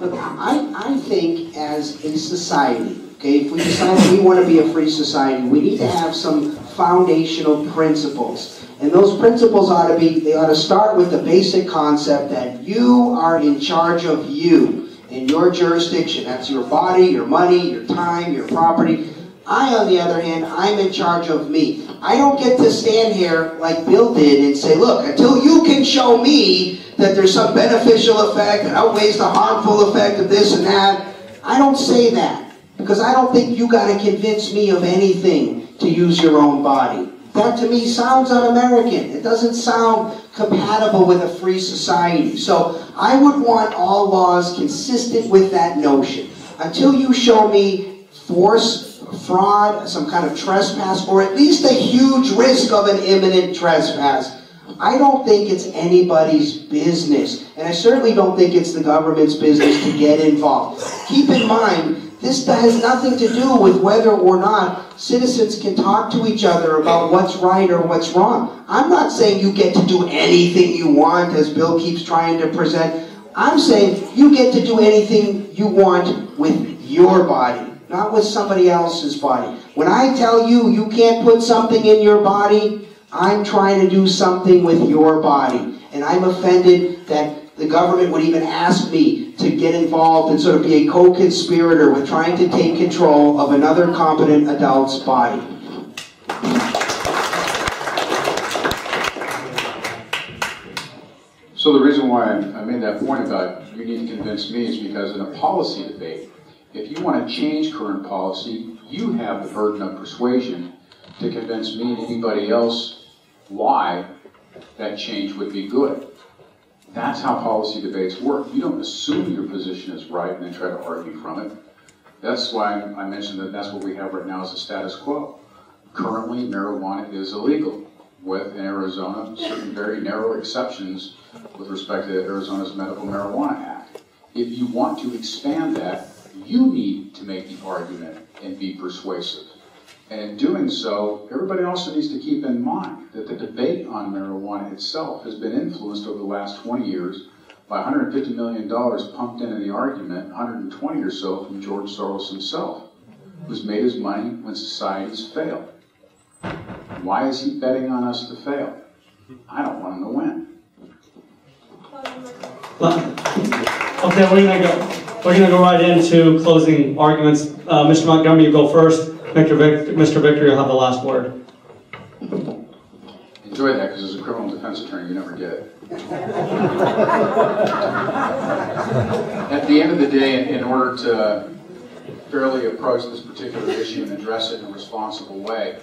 Look, I think as a society, okay, if we decide we want to be a free society, we need to have some foundational principles. And those principles ought to start with the basic concept that you are in charge of you in your jurisdiction. That's your body, your money, your time, your property. I, on the other hand, I'm in charge of me. I don't get to stand here like Bill did and say, look, until you can show me that there's some beneficial effect that outweighs the harmful effect of this and that. I don't say that because I don't think you got to convince me of anything to use your own body. That to me sounds un-American. It doesn't sound compatible with a free society. So I would want all laws consistent with that notion. Until you show me force, fraud, some kind of trespass, or at least a huge risk of an imminent trespass, I don't think it's anybody's business. And I certainly don't think it's the government's business to get involved. Keep in mind, this has nothing to do with whether or not citizens can talk to each other about what's right or what's wrong. I'm not saying you get to do anything you want, as Bill keeps trying to present. I'm saying you get to do anything you want with your body, not with somebody else's body. When I tell you you can't put something in your body, I'm trying to do something with your body. And I'm offended that the government would even ask me to get involved and sort of be a co-conspirator with trying to take control of another competent adult's body. So the reason why I made that point about you need to convince me is because in a policy debate, if you want to change current policy, you have the burden of persuasion to convince me and anybody else why that change would be good. That's how policy debates work. You don't assume your position is right and then try to argue from it. That's why I mentioned that that's what we have right now as a status quo. Currently, marijuana is illegal, with in Arizona certain very narrow exceptions with respect to Arizona's Medical Marijuana Act. If you want to expand that, you need to make the argument and be persuasive. And in doing so, everybody also needs to keep in mind that the debate on marijuana itself has been influenced over the last 20 years by $150 million pumped into the argument, 120 or so from George Soros himself, who's made his money when societies fail. Why is he betting on us to fail? I don't want him to win. Okay, we're gonna go right into closing arguments. Mr. Montgomery, you go first. Mr. Victor, you'll have the last word. Enjoy that, because as a criminal defense attorney, you never get it. At the end of the day, in order to fairly approach this particular issue and address it in a responsible way,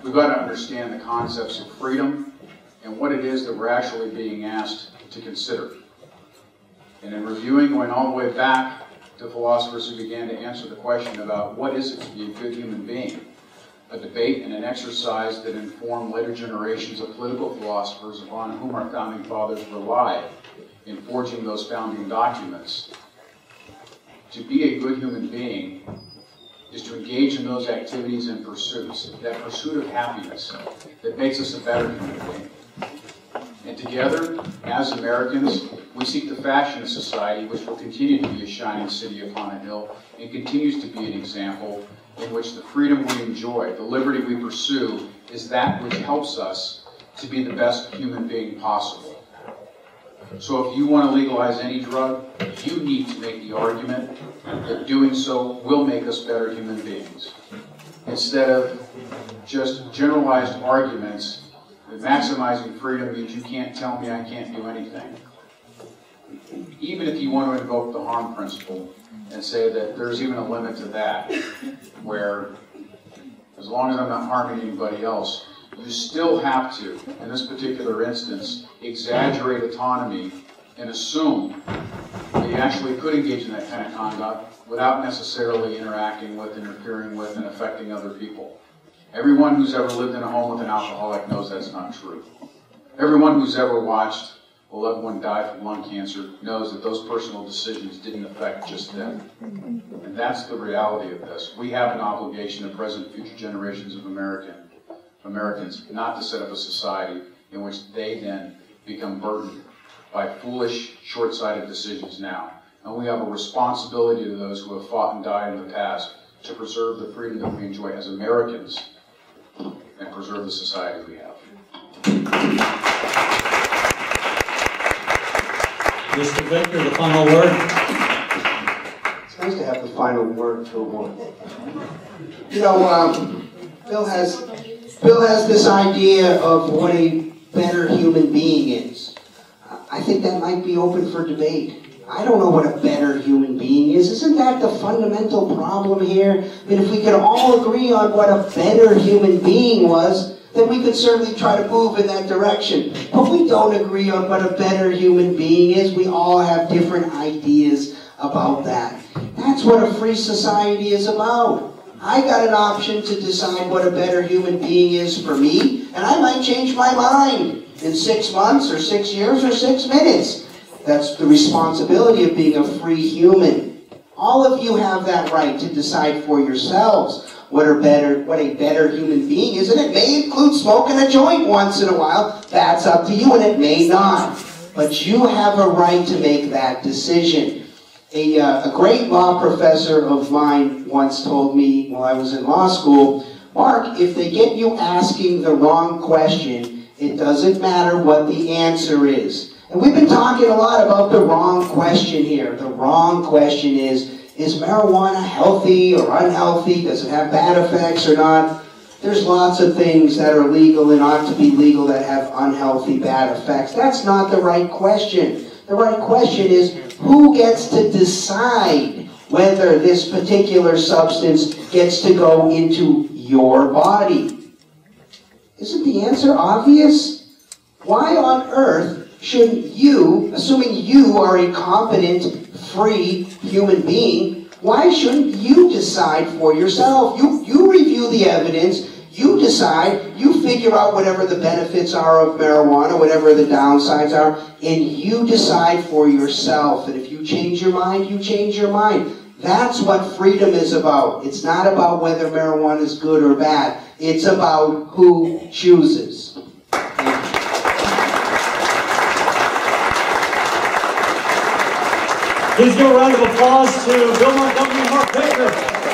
we've got to understand the concepts of freedom and what it is that we're actually being asked to consider. And in reviewing, going all the way back to philosophers who began to answer the question about what is it to be a good human being, a debate and an exercise that informed later generations of political philosophers upon whom our founding fathers relied in forging those founding documents. To be a good human being is to engage in those activities and pursuits, that pursuit of happiness that makes us a better human being. And together, as Americans, we seek to fashion a society which will continue to be a shining city upon a hill and continues to be an example in which the freedom we enjoy, the liberty we pursue, is that which helps us to be the best human being possible. So if you want to legalize any drug, you need to make the argument that doing so will make us better human beings, instead of just generalized arguments that maximizing freedom means you can't tell me I can't do anything. Even if you want to invoke the harm principle and say that there's even a limit to that, where as long as I'm not harming anybody else, you still have to, in this particular instance, exaggerate autonomy and assume that you actually could engage in that kind of conduct without necessarily interacting with, interfering with, and affecting other people. Everyone who's ever lived in a home with an alcoholic knows that's not true. Everyone who's ever watched a loved one die from lung cancer knows that those personal decisions didn't affect just them. And that's the reality of this. We have an obligation to present and future generations of Americans not to set up a society in which they then become burdened by foolish, short-sighted decisions now. and we have a responsibility to those who have fought and died in the past to preserve the freedom that we enjoy as Americans and preserve the society we have. Mr. Victor, the final word. It's nice to have the final word for one. You know, Bill has this idea of what a better human being is. I think that might be open for debate. I don't know what a better human being is. Isn't that the fundamental problem here? I mean, if we could all agree on what a better human being was, then we could certainly try to move in that direction. But we don't agree on what a better human being is. We all have different ideas about that. That's what a free society is about. I got an option to decide what a better human being is for me, and I might change my mind in 6 months or 6 years or 6 minutes. That's the responsibility of being a free human. All of you have that right to decide for yourselves what a better human being is, and it may include smoking a joint once in a while. That's up to you, and it may not. But you have a right to make that decision. A great law professor of mine once told me while I was in law school, Mark, if they get you asking the wrong question, it doesn't matter what the answer is. And we've been talking a lot about the wrong question here. The wrong question is marijuana healthy or unhealthy? Does it have bad effects or not? There's lots of things that are legal and ought to be legal that have unhealthy, bad effects. That's not the right question. The right question is, who gets to decide whether this particular substance gets to go into your body? Isn't the answer obvious? Why on earth shouldn't you, assuming you are a competent, free human being, why shouldn't you decide for yourself? You review the evidence, you decide, you figure out whatever the benefits are of marijuana, whatever the downsides are, and you decide for yourself. And if you change your mind, you change your mind. That's what freedom is about. It's not about whether marijuana is good or bad. It's about who chooses. Please give a round of applause to Bill Montgomery and Marc Baker.